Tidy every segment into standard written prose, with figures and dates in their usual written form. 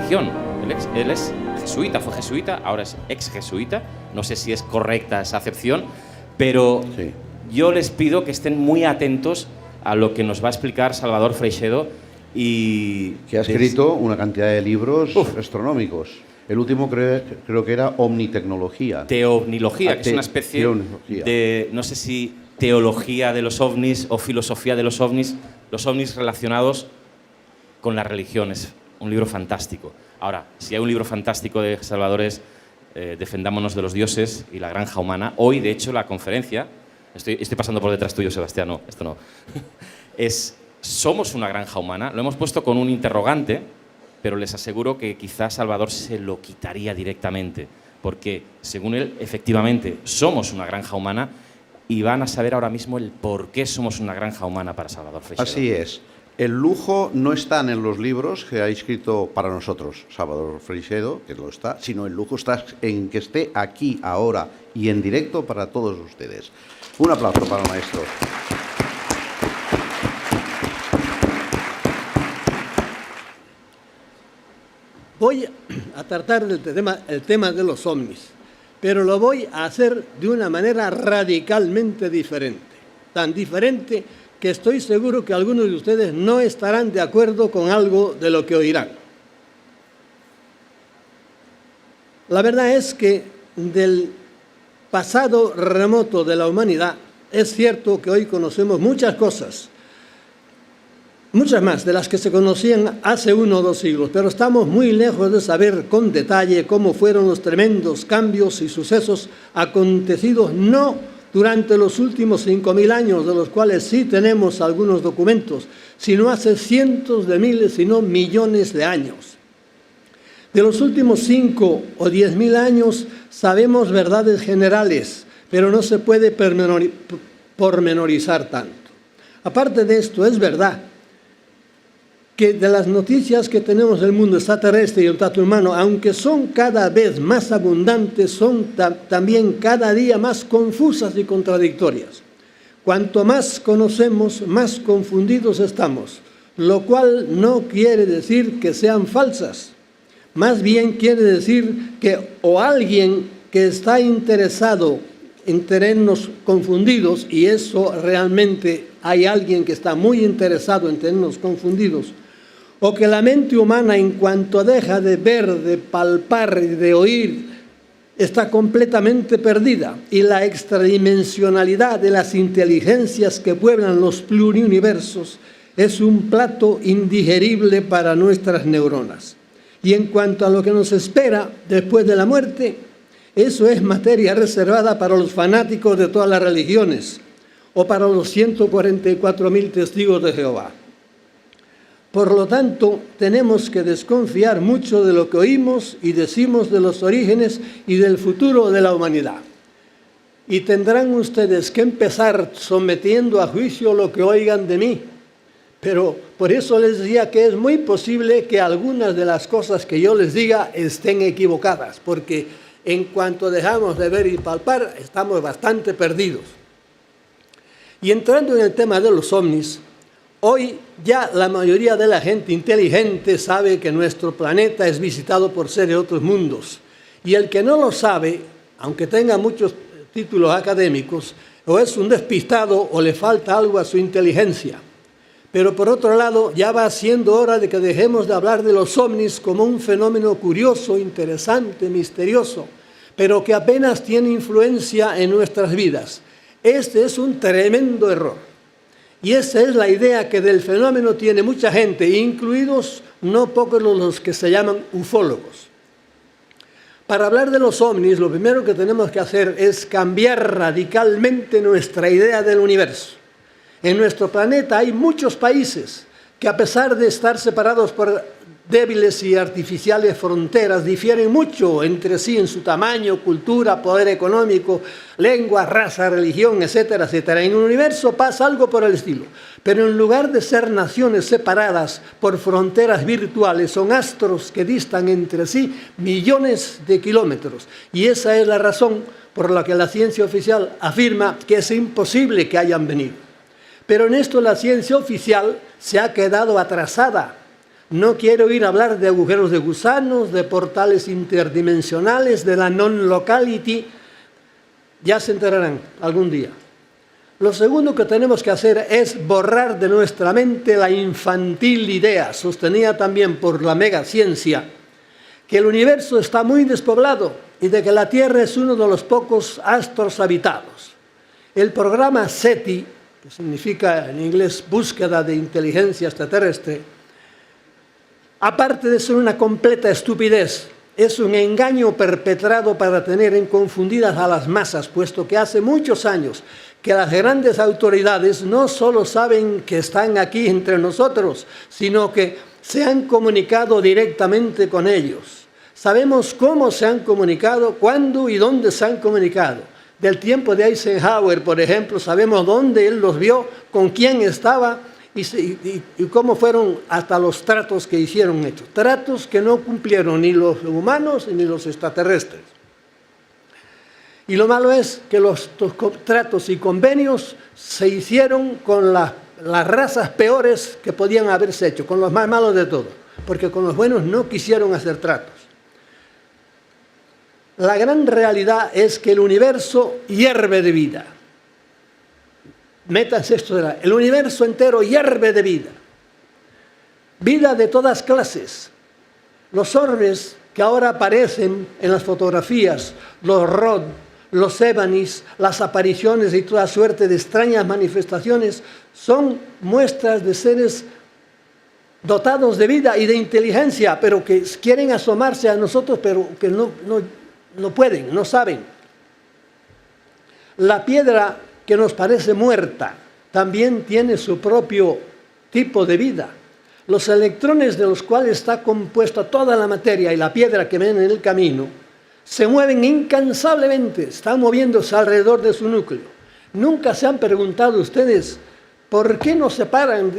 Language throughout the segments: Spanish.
religión. Él es jesuita, fue jesuita, ahora es ex jesuita. No sé si es correcta esa acepción, pero sí. Yo les pido que estén muy atentos a lo que nos va a explicar Salvador Freixedo. Y que ha escrito una cantidad de libros astronómicos. El último creo que era Omnitecnología. Teovnilogía, que es una especie de, no sé si teología de los ovnis o filosofía de los ovnis relacionados con las religiones. Un libro fantástico. Ahora, si hay un libro fantástico de Salvador es Defendámonos de los dioses y la granja humana. Hoy, de hecho, la conferencia, estoy pasando por detrás tuyo, Sebastián, no, esto no, ¿somos una granja humana? Lo hemos puesto con un interrogante, pero les aseguro que quizás Salvador se lo quitaría directamente, porque, según él, efectivamente, somos una granja humana y van a saber ahora mismo el por qué somos una granja humana para Salvador Freixedo. Así es. El lujo no está en los libros que ha escrito para nosotros Salvador Freixedo, que lo está, sino el lujo está en que esté aquí, ahora y en directo para todos ustedes. Un aplauso para el maestro. Voy a tratar el tema de los ovnis, pero lo voy a hacer de una manera radicalmente diferente. Tan diferente que estoy seguro que algunos de ustedes no estarán de acuerdo con algo de lo que oirán. La verdad es que del pasado remoto de la humanidad, es cierto que hoy conocemos muchas cosas, muchas más de las que se conocían hace 1 o 2 siglos, pero estamos muy lejos de saber con detalle cómo fueron los tremendos cambios y sucesos acontecidos no durante los últimos 5.000 años, de los cuales sí tenemos algunos documentos, sino hace cientos de miles, si no millones de años. De los últimos 5 o 10.000 años sabemos verdades generales, pero no se puede pormenorizar tanto. Aparte de esto, es verdad que de las noticias que tenemos del mundo extraterrestre y el trato humano, aunque son cada vez más abundantes, son también cada día más confusas y contradictorias. Cuanto más conocemos, más confundidos estamos, lo cual no quiere decir que sean falsas. Más bien quiere decir que o alguien que está interesado en tenernos confundidos, y eso realmente hay alguien que está muy interesado en tenernos confundidos, o que la mente humana, en cuanto deja de ver, de palpar y de oír, está completamente perdida, y la extradimensionalidad de las inteligencias que pueblan los pluriuniversos es un plato indigerible para nuestras neuronas. Y en cuanto a lo que nos espera después de la muerte, eso es materia reservada para los fanáticos de todas las religiones o para los 144.000 testigos de Jehová. Por lo tanto, tenemos que desconfiar mucho de lo que oímos y decimos de los orígenes y del futuro de la humanidad. Y tendrán ustedes que empezar sometiendo a juicio lo que oigan de mí. Pero por eso les decía que es muy posible que algunas de las cosas que yo les diga estén equivocadas, porque en cuanto dejamos de ver y palpar, estamos bastante perdidos. Y entrando en el tema de los ovnis, hoy ya la mayoría de la gente inteligente sabe que nuestro planeta es visitado por seres de otros mundos. Y el que no lo sabe, aunque tenga muchos títulos académicos, o es un despistado o le falta algo a su inteligencia. Pero por otro lado, ya va siendo hora de que dejemos de hablar de los ovnis como un fenómeno curioso, interesante, misterioso, pero que apenas tiene influencia en nuestras vidas. Este es un tremendo error. Y esa es la idea que del fenómeno tiene mucha gente, incluidos no pocos los que se llaman ufólogos. Para hablar de los ovnis, lo primero que tenemos que hacer es cambiar radicalmente nuestra idea del universo. En nuestro planeta hay muchos países que, a pesar de estar separados por débiles y artificiales fronteras, difieren mucho entre sí en su tamaño, cultura, poder económico, lengua, raza, religión, etcétera, etcétera. En el universo pasa algo por el estilo. Pero en lugar de ser naciones separadas por fronteras virtuales, son astros que distan entre sí millones de kilómetros. Y esa es la razón por la que la ciencia oficial afirma que es imposible que hayan venido. Pero en esto la ciencia oficial se ha quedado atrasada. No quiero oír hablar de agujeros de gusanos, de portales interdimensionales, de la non-locality. Ya se enterarán algún día. Lo segundo que tenemos que hacer es borrar de nuestra mente la infantil idea, sostenida también por la megaciencia, que el universo está muy despoblado y de que la Tierra es uno de los pocos astros habitados. El programa SETI, que significa en inglés búsqueda de inteligencia extraterrestre, aparte de ser una completa estupidez, es un engaño perpetrado para tener en confundidas a las masas, puesto que hace muchos años que las grandes autoridades no solo saben que están aquí entre nosotros, sino que se han comunicado directamente con ellos. Sabemos cómo se han comunicado, cuándo y dónde se han comunicado. Del tiempo de Eisenhower, por ejemplo, sabemos dónde él los vio, con quién estaba y cómo fueron hasta los tratos que hicieron hechos. Tratos que no cumplieron ni los humanos ni los extraterrestres. Y lo malo es que los tratos y convenios se hicieron con las razas peores que podían haberse hecho, con los más malos de todos, porque con los buenos no quisieron hacer tratos. La gran realidad es que el universo hierve de vida. Métanse esto, el universo entero hierve de vida. Vida de todas clases. Los orbes que ahora aparecen en las fotografías, los Rod, los Evanis, las apariciones y toda suerte de extrañas manifestaciones, son muestras de seres dotados de vida y de inteligencia, pero que quieren asomarse a nosotros, pero que no pueden, no saben. La piedra que nos parece muerta también tiene su propio tipo de vida. Los electrones de los cuales está compuesta toda la materia y la piedra que ven en el camino se mueven incansablemente, están moviéndose alrededor de su núcleo. Nunca se han preguntado ustedes por qué no se paran,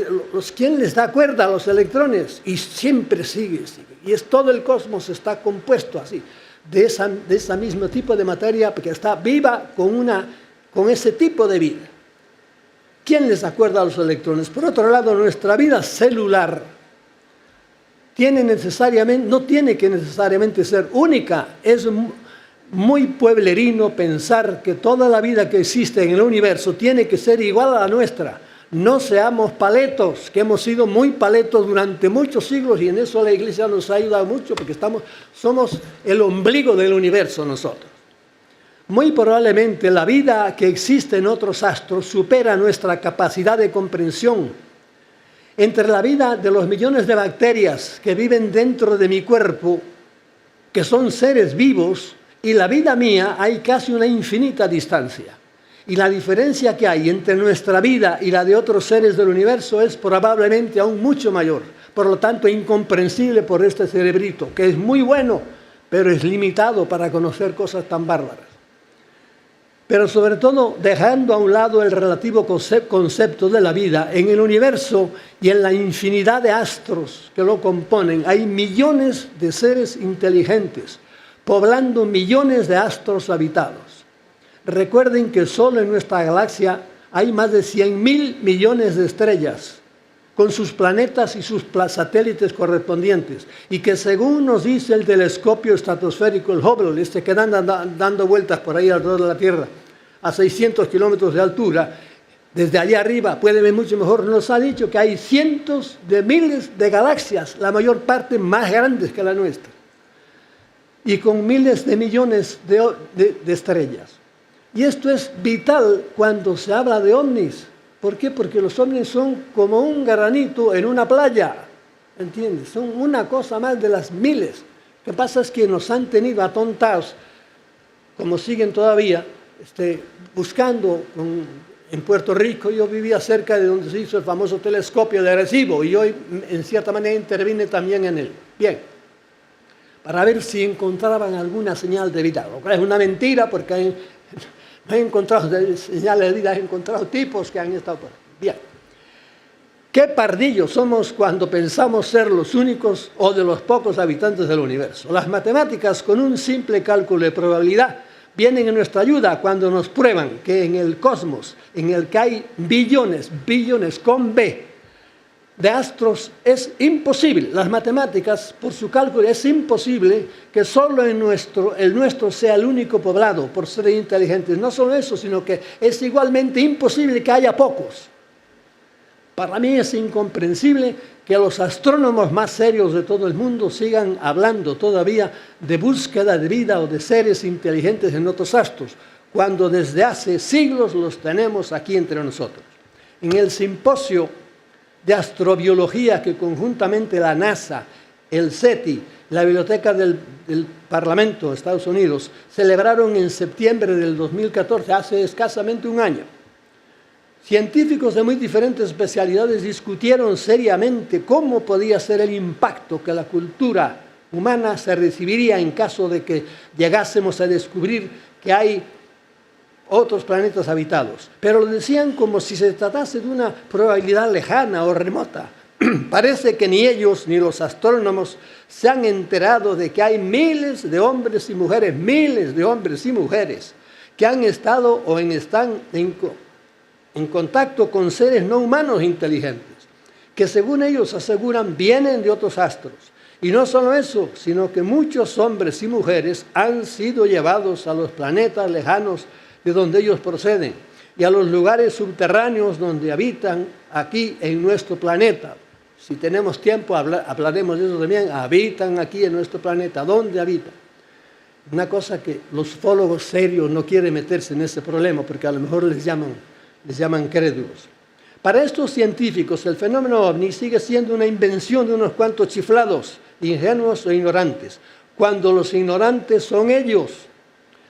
quién les da cuerda a los electrones, y siempre sigue. Y todo el cosmos está compuesto así, de ese mismo tipo de materia que está viva con ese tipo de vida. ¿Quién les da cuerda a los electrones? Por otro lado, nuestra vida celular no tiene que necesariamente ser única. Es muy pueblerino pensar que toda la vida que existe en el universo tiene que ser igual a la nuestra. No seamos paletos, que hemos sido muy paletos durante muchos siglos, y en eso la Iglesia nos ha ayudado mucho, porque somos el ombligo del universo nosotros. Muy probablemente la vida que existe en otros astros supera nuestra capacidad de comprensión. Entre la vida de los millones de bacterias que viven dentro de mi cuerpo, que son seres vivos, y la vida mía hay casi una infinita distancia. Y la diferencia que hay entre nuestra vida y la de otros seres del universo es probablemente aún mucho mayor. Por lo tanto, incomprensible por este cerebrito, que es muy bueno, pero es limitado para conocer cosas tan bárbaras. Pero sobre todo, dejando a un lado el relativo concepto de la vida, en el universo y en la infinidad de astros que lo componen, hay millones de seres inteligentes, poblando millones de astros habitados. Recuerden que solo en nuestra galaxia hay más de 100.000 millones de estrellas, con sus planetas y sus satélites correspondientes, y que según nos dice el telescopio estratosférico, el Hubble, que anda dando vueltas por ahí alrededor de la Tierra, a 600 kilómetros de altura, desde allá arriba puede ver mucho mejor, nos ha dicho que hay cientos de miles de galaxias, la mayor parte más grandes que la nuestra, y con miles de millones de estrellas. Y esto es vital cuando se habla de ovnis. ¿Por qué? Porque los ovnis son como un granito en una playa, ¿entiendes? Son una cosa más de las miles. Lo que pasa es que nos han tenido atontados, como siguen todavía, buscando. En Puerto Rico yo vivía cerca de donde se hizo el famoso telescopio de Arecibo, y yo en cierta manera intervine también en él. Bien, para ver si encontraban alguna señal de vida. Lo cual es una mentira, porque no he encontrado señales de vida, he encontrado tipos que han estado por ahí. Bien. Qué pardillos somos cuando pensamos ser los únicos o de los pocos habitantes del universo. Las matemáticas, con un simple cálculo de probabilidad, vienen en nuestra ayuda cuando nos prueban que en el cosmos, en el que hay billones con B, de astros es imposible. Las matemáticas, por su cálculo, es imposible que solo el nuestro sea el único poblado por ser inteligentes. No solo eso, sino que es igualmente imposible que haya pocos. Para mí es incomprensible que los astrónomos más serios de todo el mundo sigan hablando todavía de búsqueda de vida o de seres inteligentes en otros astros, cuando desde hace siglos los tenemos aquí entre nosotros. En el simposio de astrobiología que conjuntamente la NASA, el SETI, la Biblioteca del Parlamento de Estados Unidos celebraron en septiembre del 2014, hace escasamente un año. Científicos de muy diferentes especialidades discutieron seriamente cómo podía ser el impacto que la cultura humana se recibiría en caso de que llegásemos a descubrir que hay otros planetas habitados. Pero lo decían como si se tratase de una probabilidad lejana o remota. Parece que ni ellos ni los astrónomos se han enterado de que hay miles de hombres y mujeres, que han estado o están en contacto con seres no humanos inteligentes, que según ellos aseguran vienen de otros astros. Y no solo eso, sino que muchos hombres y mujeres han sido llevados a los planetas lejanos de donde ellos proceden y a los lugares subterráneos donde habitan aquí en nuestro planeta. Si tenemos tiempo hablaremos de eso también. Habitan aquí en nuestro planeta. ¿Dónde habitan? Una cosa que los ufólogos serios no quieren meterse en ese problema porque a lo mejor les llaman crédulos. Para estos científicos el fenómeno ovni sigue siendo una invención de unos cuantos chiflados, ingenuos o ignorantes, cuando los ignorantes son ellos.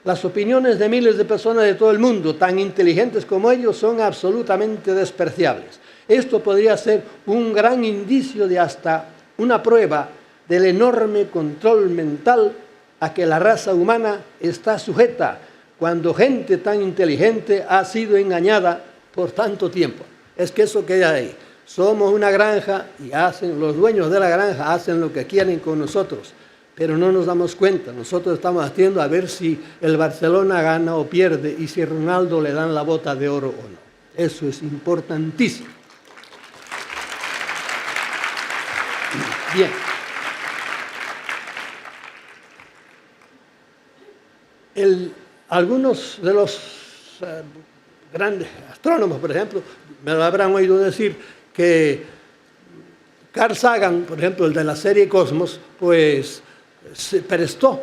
Las opiniones de miles de personas de todo el mundo, tan inteligentes como ellos, son absolutamente despreciables. Esto podría ser un gran indicio de hasta una prueba del enorme control mental a que la raza humana está sujeta cuando gente tan inteligente ha sido engañada por tanto tiempo. Es que eso queda ahí. Somos una granja y los dueños de la granja hacen lo que quieren con nosotros, pero no nos damos cuenta. Nosotros estamos haciendo a ver si el Barcelona gana o pierde y si Ronaldo le dan la bota de oro o no. Eso es importantísimo. Bien. Algunos de los grandes astrónomos, por ejemplo, me lo habrán oído decir que Carl Sagan, por ejemplo, el de la serie Cosmos, pues se prestó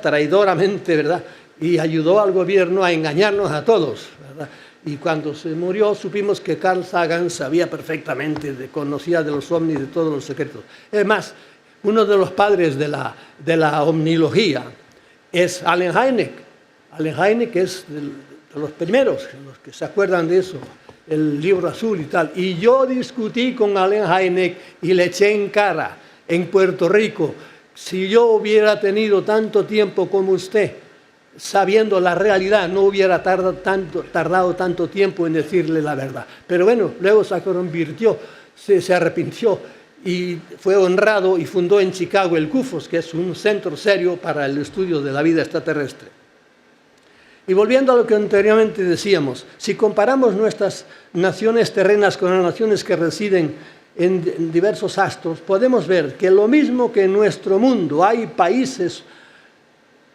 traidoramente, ¿verdad? Y ayudó al gobierno a engañarnos a todos, ¿verdad? Y cuando se murió supimos que Carl Sagan sabía perfectamente, conocía de los ovnis, de todos los secretos. Es más, uno de los padres de la omnilogía es Allen Hynek. Allen Hynek es de los primeros, los que se acuerdan de eso, el libro azul y tal. Y yo discutí con Allen Hynek y le eché en cara en Puerto Rico, si yo hubiera tenido tanto tiempo como usted, sabiendo la realidad, no hubiera tardado tanto tiempo en decirle la verdad. Pero bueno, luego se convirtió, se arrepintió y fue honrado y fundó en Chicago el CUFOS, que es un centro serio para el estudio de la vida extraterrestre. Y volviendo a lo que anteriormente decíamos, si comparamos nuestras naciones terrenas con las naciones que residen en diversos astros, podemos ver que lo mismo que en nuestro mundo hay países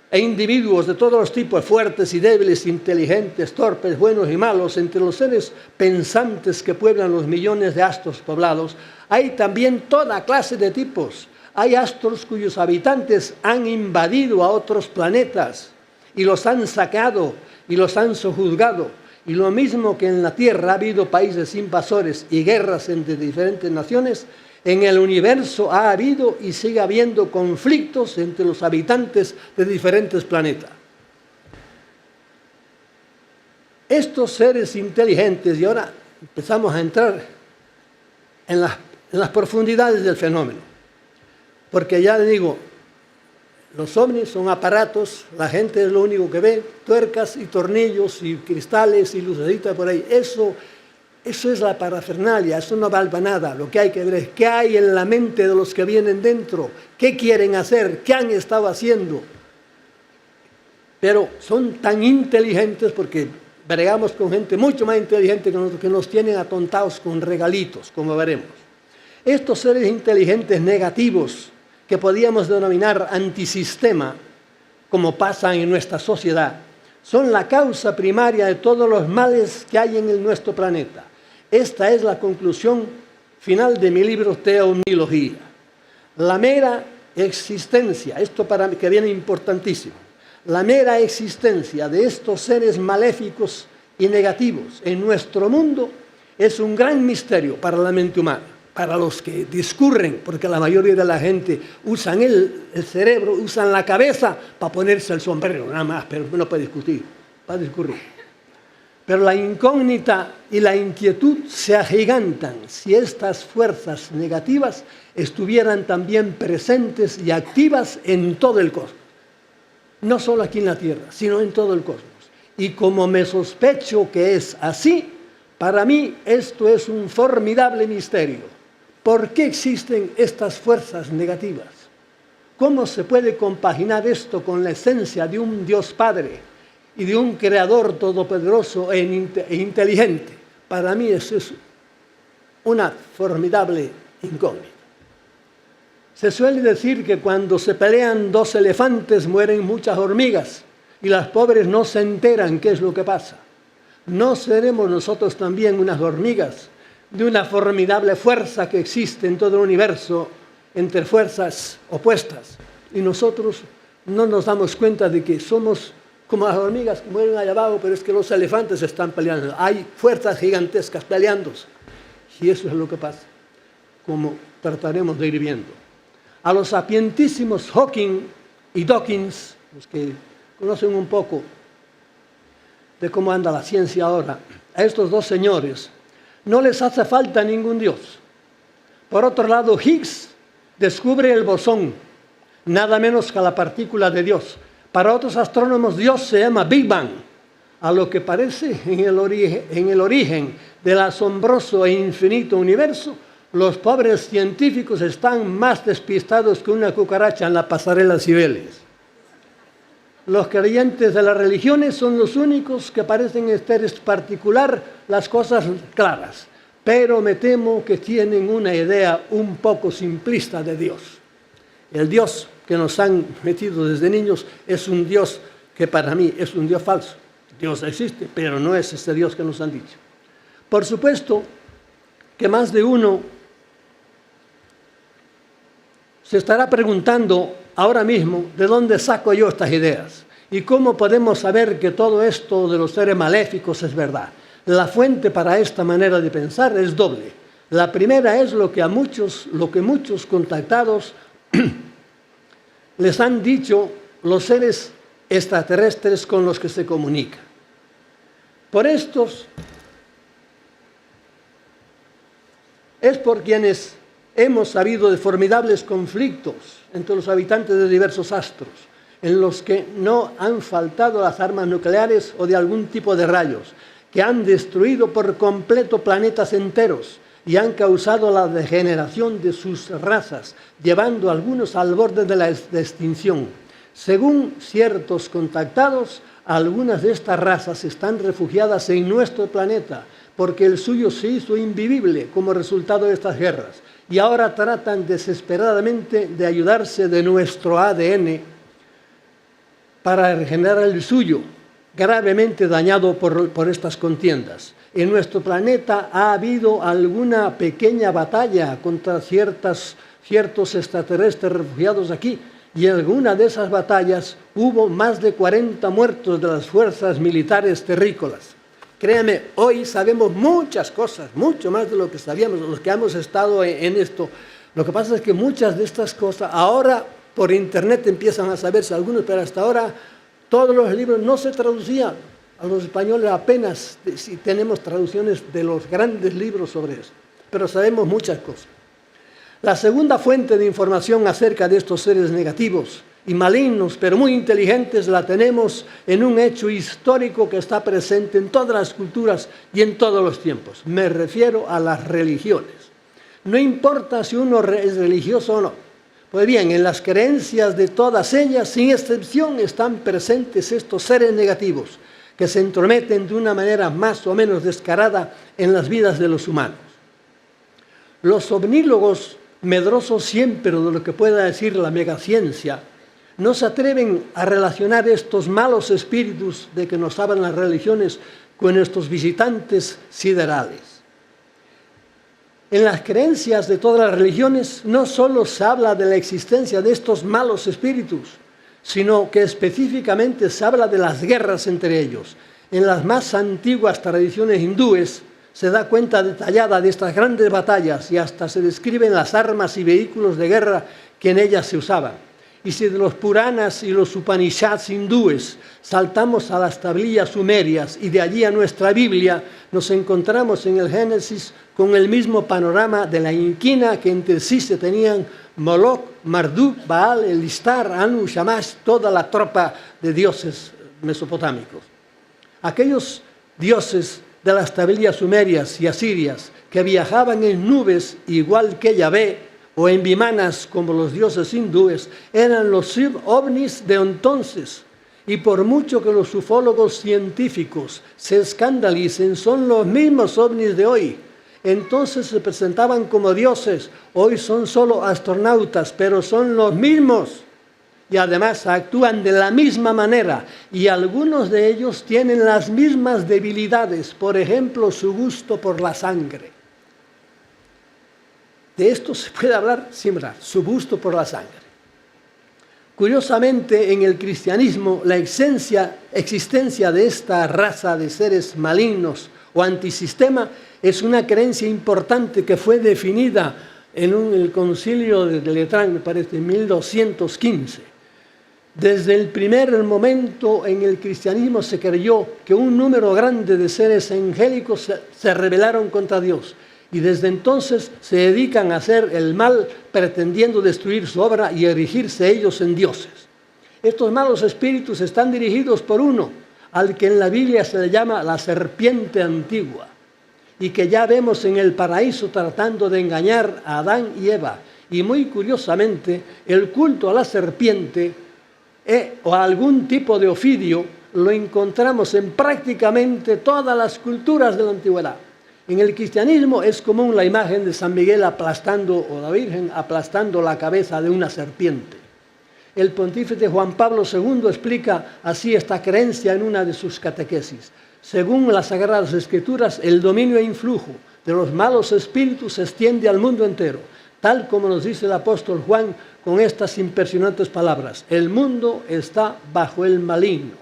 e individuos de todos los tipos, fuertes y débiles, inteligentes, torpes, buenos y malos, entre los seres pensantes que pueblan los millones de astros poblados, hay también toda clase de tipos. Hay astros cuyos habitantes han invadido a otros planetas y los han sacado y los han sojuzgado. Y lo mismo que en la Tierra ha habido países invasores y guerras entre diferentes naciones, en el universo ha habido y sigue habiendo conflictos entre los habitantes de diferentes planetas. Estos seres inteligentes, y ahora empezamos a entrar en las profundidades del fenómeno, porque ya le digo, los ovnis son aparatos, la gente es lo único que ve, tuercas y tornillos y cristales y lucecitas por ahí. Eso es la parafernalia, eso no valga nada. Lo que hay que ver es qué hay en la mente de los que vienen dentro, qué quieren hacer, qué han estado haciendo. Pero son tan inteligentes porque bregamos con gente mucho más inteligente que nosotros, que nos tienen atontados con regalitos, como veremos. Estos seres inteligentes negativos, que podríamos denominar antisistema, como pasa en nuestra sociedad, son la causa primaria de todos los males que hay en nuestro planeta. Esta es la conclusión final de mi libro Teonología. La mera existencia, esto para mí que viene importantísimo, la mera existencia de estos seres maléficos y negativos en nuestro mundo es un gran misterio para la mente humana, para los que discurren, porque la mayoría de la gente usan el cerebro, usan la cabeza para ponerse el sombrero, nada más, pero no para discutir, para discurrir. Pero la incógnita y la inquietud se agigantan si estas fuerzas negativas estuvieran también presentes y activas en todo el cosmos. No solo aquí en la Tierra, sino en todo el cosmos. Y como me sospecho que es así, para mí esto es un formidable misterio. ¿Por qué existen estas fuerzas negativas? ¿Cómo se puede compaginar esto con la esencia de un Dios Padre y de un Creador todopoderoso e inteligente? Para mí eso es una formidable incógnita. Se suele decir que cuando se pelean dos elefantes mueren muchas hormigas y las pobres no se enteran qué es lo que pasa. ¿No seremos nosotros también unas hormigas de una formidable fuerza que existe en todo el universo entre fuerzas opuestas? Y nosotros no nos damos cuenta de que somos como las hormigas que mueren allá abajo, pero es que los elefantes están peleando. Hay fuerzas gigantescas peleándose. Y eso es lo que pasa, como trataremos de ir viendo. A los sapientísimos Hawking y Dawkins, los que conocen un poco de cómo anda la ciencia ahora, a estos dos señores no les hace falta ningún Dios. Por otro lado, Higgs descubre el bosón, nada menos que la partícula de Dios. Para otros astrónomos, Dios se llama Big Bang, a lo que parece en el origen del asombroso e infinito universo. Los pobres científicos están más despistados que una cucaracha en la pasarela Cibeles. Los creyentes de las religiones son los únicos que parecen estar particular las cosas claras, pero me temo que tienen una idea un poco simplista de Dios. El Dios que nos han metido desde niños es un Dios que para mí es un Dios falso. Dios existe, pero no es ese Dios que nos han dicho. Por supuesto que más de uno se estará preguntando ahora mismo de dónde saco yo estas ideas y cómo podemos saber que todo esto de los seres maléficos es verdad. La fuente para esta manera de pensar es doble. La primera es lo que muchos contactados les han dicho los seres extraterrestres con los que se comunican. Por estos es por quienes hemos sabido de formidables conflictos entre los habitantes de diversos astros, en los que no han faltado las armas nucleares o de algún tipo de rayos, que han destruido por completo planetas enteros y han causado la degeneración de sus razas, llevando a algunos al borde de la extinción. Según ciertos contactados, algunas de estas razas están refugiadas en nuestro planeta, porque el suyo se hizo invivible como resultado de estas guerras, y ahora tratan desesperadamente de ayudarse de nuestro ADN para regenerar el suyo, gravemente dañado por estas contiendas. En nuestro planeta ha habido alguna pequeña batalla contra ciertos extraterrestres refugiados aquí, y en alguna de esas batallas hubo más de 40 muertos de las fuerzas militares terrícolas. Créanme, hoy sabemos muchas cosas, mucho más de lo que sabíamos, los que hemos estado en esto. Lo que pasa es que muchas de estas cosas ahora por internet empiezan a saberse algunos, pero hasta ahora todos los libros no se traducían. A los españoles apenas si tenemos traducciones de los grandes libros sobre eso, pero sabemos muchas cosas. La segunda fuente de información acerca de estos seres negativos y malignos, pero muy inteligentes, la tenemos en un hecho histórico que está presente en todas las culturas y en todos los tiempos. Me refiero a las religiones. No importa si uno es religioso o no. Pues bien, en las creencias de todas ellas, sin excepción, están presentes estos seres negativos que se entrometen de una manera más o menos descarada en las vidas de los humanos. Los omnílogos, medrosos siempre de lo que pueda decir la megaciencia, no se atreven a relacionar estos malos espíritus de que nos hablan las religiones con estos visitantes siderales. En las creencias de todas las religiones no solo se habla de la existencia de estos malos espíritus, sino que específicamente se habla de las guerras entre ellos. En las más antiguas tradiciones hindúes se da cuenta detallada de estas grandes batallas y hasta se describen las armas y vehículos de guerra que en ellas se usaban. Y si de los Puranas y los Upanishads hindúes saltamos a las tablillas sumerias y de allí a nuestra Biblia, nos encontramos en el Génesis con el mismo panorama de la inquina que entre sí se tenían Moloch, Marduk, Baal, Elistar, Anu, Shamash, toda la tropa de dioses mesopotámicos. Aquellos dioses de las tablillas sumerias y asirias que viajaban en nubes igual que Yahvé o en vimanas como los dioses hindúes eran los ovnis de entonces, y por mucho que los ufólogos científicos se escandalicen, son los mismos ovnis de hoy. Entonces se presentaban como dioses, hoy son solo astronautas, pero son los mismos. Y además actúan de la misma manera, y algunos de ellos tienen las mismas debilidades, por ejemplo, su gusto por la sangre. De esto se puede hablar sin hablar, su gusto por la sangre. Curiosamente, en el cristianismo, la existencia de esta raza de seres malignos o antisistema es una creencia importante que fue definida en el concilio de Letrán, me parece, en 1215. Desde el primer momento en el cristianismo se creyó que un número grande de seres angélicos se rebelaron contra Dios y desde entonces se dedican a hacer el mal pretendiendo destruir su obra y erigirse ellos en dioses. Estos malos espíritus están dirigidos por uno, al que en la Biblia se le llama la serpiente antigua y que ya vemos en el paraíso tratando de engañar a Adán y Eva. Y muy curiosamente, el culto a la serpiente o a algún tipo de ofidio lo encontramos en prácticamente todas las culturas de la antigüedad. En el cristianismo es común la imagen de San Miguel aplastando, o la Virgen aplastando la cabeza de una serpiente. El pontífice Juan Pablo II explica así esta creencia en una de sus catequesis. Según las Sagradas Escrituras, el dominio e influjo de los malos espíritus se extiende al mundo entero, tal como nos dice el apóstol Juan con estas impresionantes palabras. El mundo está bajo el maligno,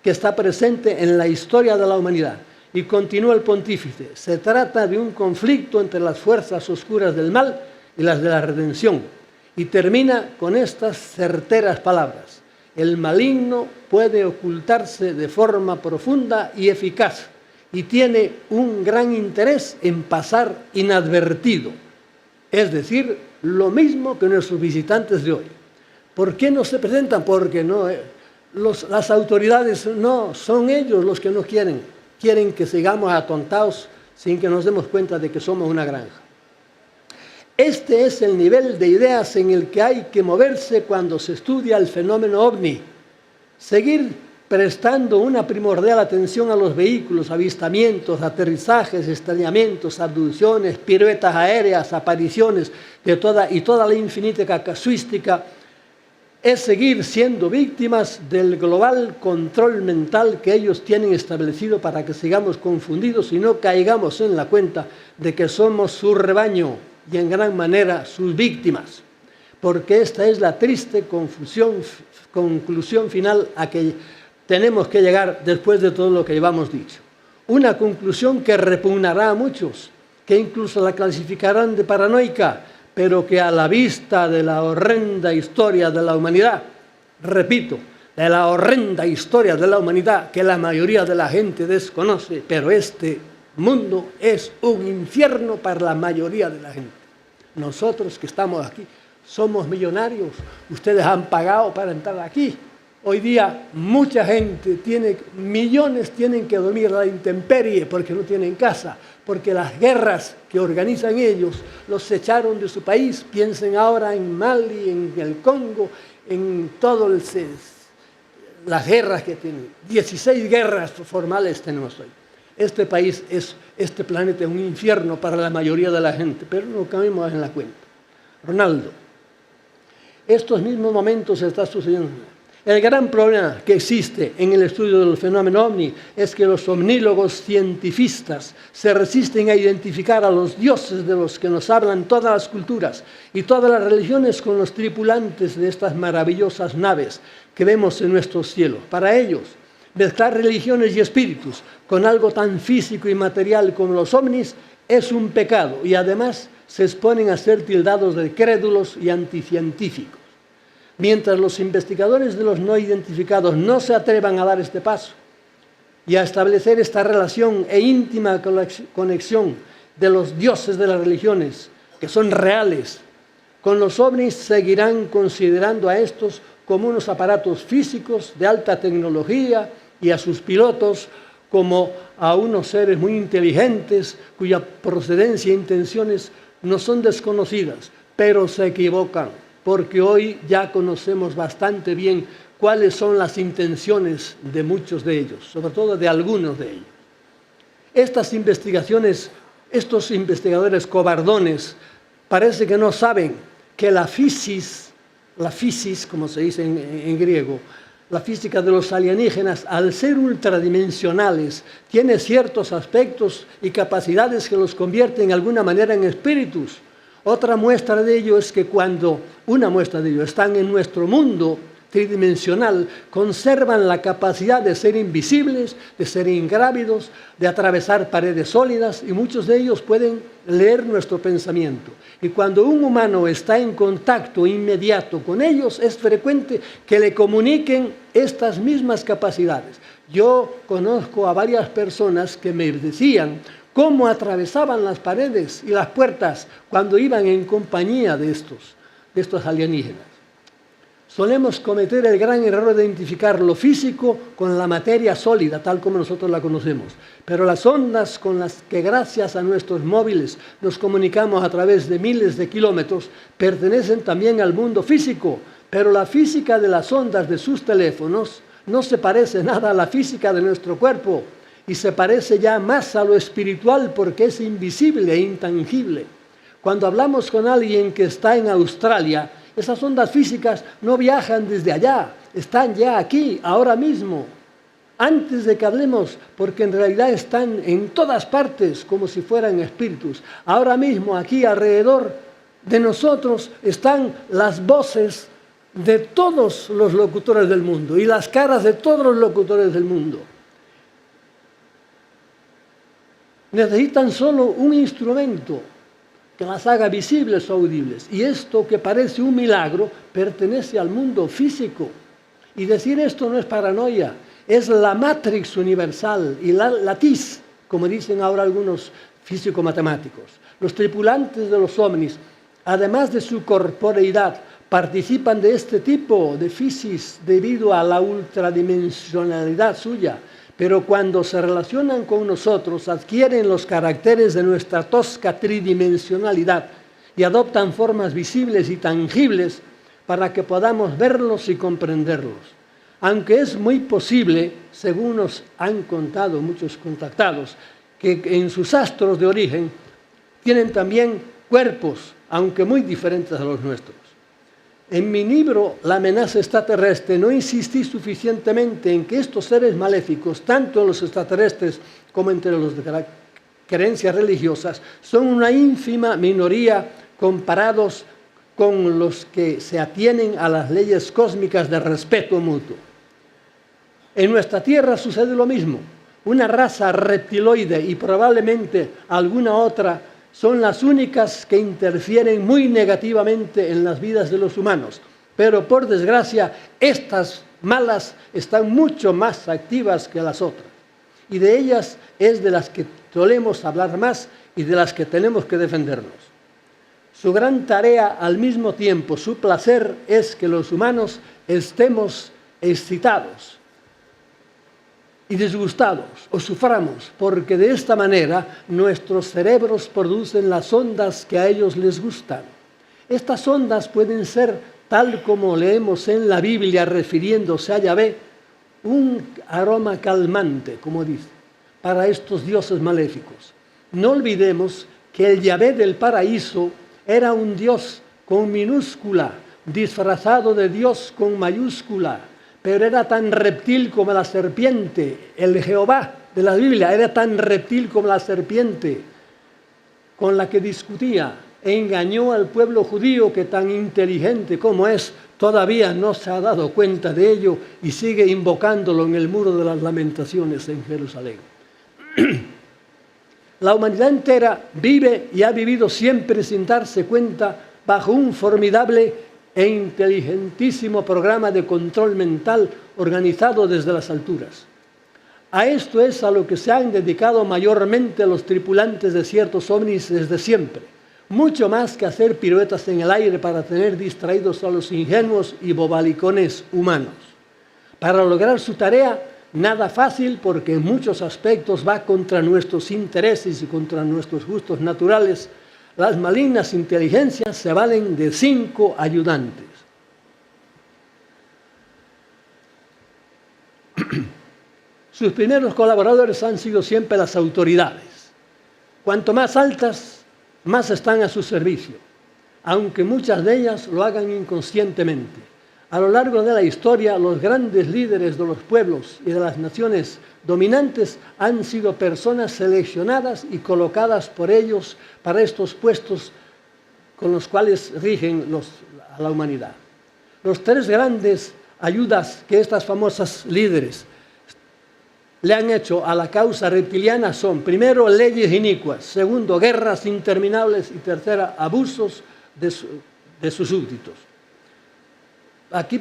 que está presente en la historia de la humanidad. Y continúa el pontífice, se trata de un conflicto entre las fuerzas oscuras del mal y las de la redención. Y termina con estas certeras palabras. El maligno puede ocultarse de forma profunda y eficaz y tiene un gran interés en pasar inadvertido. Es decir, lo mismo que nuestros visitantes de hoy. ¿Por qué no se presentan? Porque las autoridades no son ellos los que no quieren. Quieren que sigamos atontados sin que nos demos cuenta de que somos una granja. Este es el nivel de ideas en el que hay que moverse cuando se estudia el fenómeno ovni. Seguir prestando una primordial atención a los vehículos, avistamientos, aterrizajes, estrellamientos, abducciones, piruetas aéreas, apariciones y toda la infinita casuística, es seguir siendo víctimas del global control mental que ellos tienen establecido para que sigamos confundidos y no caigamos en la cuenta de que somos su rebaño y en gran manera sus víctimas. Porque esta es la triste conclusión final a que tenemos que llegar después de todo lo que llevamos dicho. Una conclusión que repugnará a muchos, que incluso la clasificarán de paranoica, pero que a la vista de la horrenda historia de la humanidad, repito, de la horrenda historia de la humanidad que la mayoría de la gente desconoce, pero este mundo es un infierno para la mayoría de la gente. Nosotros que estamos aquí somos millonarios, ustedes han pagado para entrar aquí. Hoy día mucha gente, millones tienen que dormir a la intemperie porque no tienen casa, porque las guerras que organizan ellos los echaron de su país. Piensen ahora en Mali, en el Congo, en todas las guerras que tienen. 16 guerras formales tenemos hoy. este país este planeta es un infierno para la mayoría de la gente, pero no caemos en la cuenta. Ronaldo, estos mismos momentos está sucediendo. El gran problema que existe en el estudio del fenómeno ovni es que los omnílogos cientifistas se resisten a identificar a los dioses de los que nos hablan todas las culturas y todas las religiones con los tripulantes de estas maravillosas naves que vemos en nuestros cielos. Para ellos, mezclar religiones y espíritus con algo tan físico y material como los ovnis es un pecado y además se exponen a ser tildados de crédulos y anticientíficos. Mientras los investigadores de los no identificados no se atrevan a dar este paso y a establecer esta relación e íntima conexión de los dioses de las religiones, que son reales, con los ovnis seguirán considerando a estos como unos aparatos físicos de alta tecnología y a sus pilotos como a unos seres muy inteligentes cuya procedencia e intenciones no son desconocidas, pero se equivocan, porque hoy ya conocemos bastante bien cuáles son las intenciones de muchos de ellos, sobre todo de algunos de ellos. Estas investigaciones, estos investigadores cobardones, parece que no saben que la fisis, como se dice en griego, la física de los alienígenas, al ser ultradimensionales, tiene ciertos aspectos y capacidades que los convierten de alguna manera en espíritus. Otra muestra de ello es que una muestra de ello, están en nuestro mundo tridimensional, conservan la capacidad de ser invisibles, de ser ingrávidos, de atravesar paredes sólidas y muchos de ellos pueden leer nuestro pensamiento. Y cuando un humano está en contacto inmediato con ellos, es frecuente que le comuniquen estas mismas capacidades. Yo conozco a varias personas que me decían cómo atravesaban las paredes y las puertas cuando iban en compañía de estos alienígenas. Solemos cometer el gran error de identificar lo físico con la materia sólida, tal como nosotros la conocemos. Pero las ondas con las que gracias a nuestros móviles nos comunicamos a través de miles de kilómetros pertenecen también al mundo físico. Pero la física de las ondas de sus teléfonos no se parece nada a la física de nuestro cuerpo y se parece ya más a lo espiritual porque es invisible e intangible. Cuando hablamos con alguien que está en Australia, esas ondas físicas no viajan desde allá, están ya aquí, ahora mismo, antes de que hablemos, porque en realidad están en todas partes como si fueran espíritus. Ahora mismo, aquí alrededor de nosotros, están las voces de todos los locutores del mundo y las caras de todos los locutores del mundo. Necesitan solo un instrumento que las haga visibles o audibles. Y esto, que parece un milagro, pertenece al mundo físico. Y decir esto no es paranoia, es la matrix universal y la latiz, como dicen ahora algunos físico-matemáticos. Los tripulantes de los ovnis, además de su corporeidad, participan de este tipo de fisis debido a la ultradimensionalidad suya. Pero cuando se relacionan con nosotros, adquieren los caracteres de nuestra tosca tridimensionalidad y adoptan formas visibles y tangibles para que podamos verlos y comprenderlos. Aunque es muy posible, según nos han contado muchos contactados, que en sus astros de origen tienen también cuerpos, aunque muy diferentes a los nuestros. En mi libro, La amenaza extraterrestre, no insistí suficientemente en que estos seres maléficos, tanto los extraterrestres como entre los de creencias religiosas, son una ínfima minoría comparados con los que se atienen a las leyes cósmicas de respeto mutuo. En nuestra Tierra sucede lo mismo. Una raza reptiloide y probablemente alguna otra son las únicas que interfieren muy negativamente en las vidas de los humanos. Pero, por desgracia, estas malas están mucho más activas que las otras. Y de ellas es de las que solemos hablar más y de las que tenemos que defendernos. Su gran tarea, al mismo tiempo, su placer, es que los humanos estemos excitados y disgustados o suframos, porque de esta manera nuestros cerebros producen las ondas que a ellos les gustan. Estas ondas pueden ser, tal como leemos en la Biblia refiriéndose a Yahvé, un aroma calmante, como dice. para estos dioses maléficos. No olvidemos que el Yahvé del paraíso era un dios con minúscula, disfrazado de Dios con mayúscula, pero era tan reptil como la serpiente. El Jehová de la Biblia era tan reptil como la serpiente con la que discutía. Engañó al pueblo judío que, tan inteligente como es, todavía no se ha dado cuenta de ello y sigue invocándolo en el muro de las lamentaciones en Jerusalén. La humanidad entera vive y ha vivido siempre sin darse cuenta bajo un formidable e inteligentísimo programa de control mental organizado desde las alturas. A esto es a lo que se han dedicado mayormente los tripulantes de ciertos ovnis desde siempre, mucho más que hacer piruetas en el aire para tener distraídos a los ingenuos y bobalicones humanos. Para lograr su tarea, nada fácil, porque en muchos aspectos va contra nuestros intereses y contra nuestros gustos naturales. Las malignas inteligencias se valen de 5 ayudantes. Sus primeros colaboradores han sido siempre las autoridades. Cuanto más altas, más están a su servicio, aunque muchas de ellas lo hagan inconscientemente. A lo largo de la historia, los grandes líderes de los pueblos y de las naciones dominantes han sido personas seleccionadas y colocadas por ellos para estos puestos con los cuales rigen a la humanidad. Los 3 grandes ayudas que estas famosas líderes le han hecho a la causa reptiliana son: primero, leyes inicuas; segundo, guerras interminables; y tercera, abusos de sus súbditos. Aquí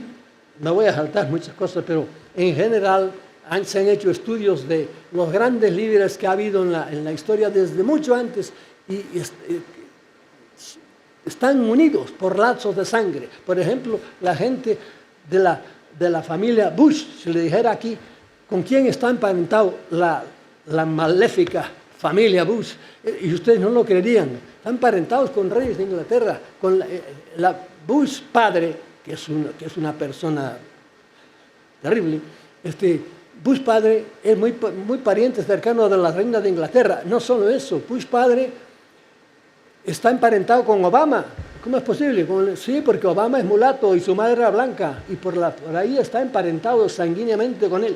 me voy a saltar muchas cosas, pero en general se han hecho estudios de los grandes líderes que ha habido en la historia desde mucho antes y están unidos por lazos de sangre. Por ejemplo, la gente de la familia Bush, si le dijera aquí, ¿con quién está emparentado la maléfica familia Bush? Y ustedes no lo creerían. Están emparentados con reyes de Inglaterra, con la Bush padre, que es una persona terrible. Bush padre es muy pariente cercano de la reina de Inglaterra. No solo eso, Bush padre está emparentado con Obama. ¿Cómo es posible? Sí, porque Obama es mulato y su madre era blanca, y por ahí está emparentado sanguíneamente con él.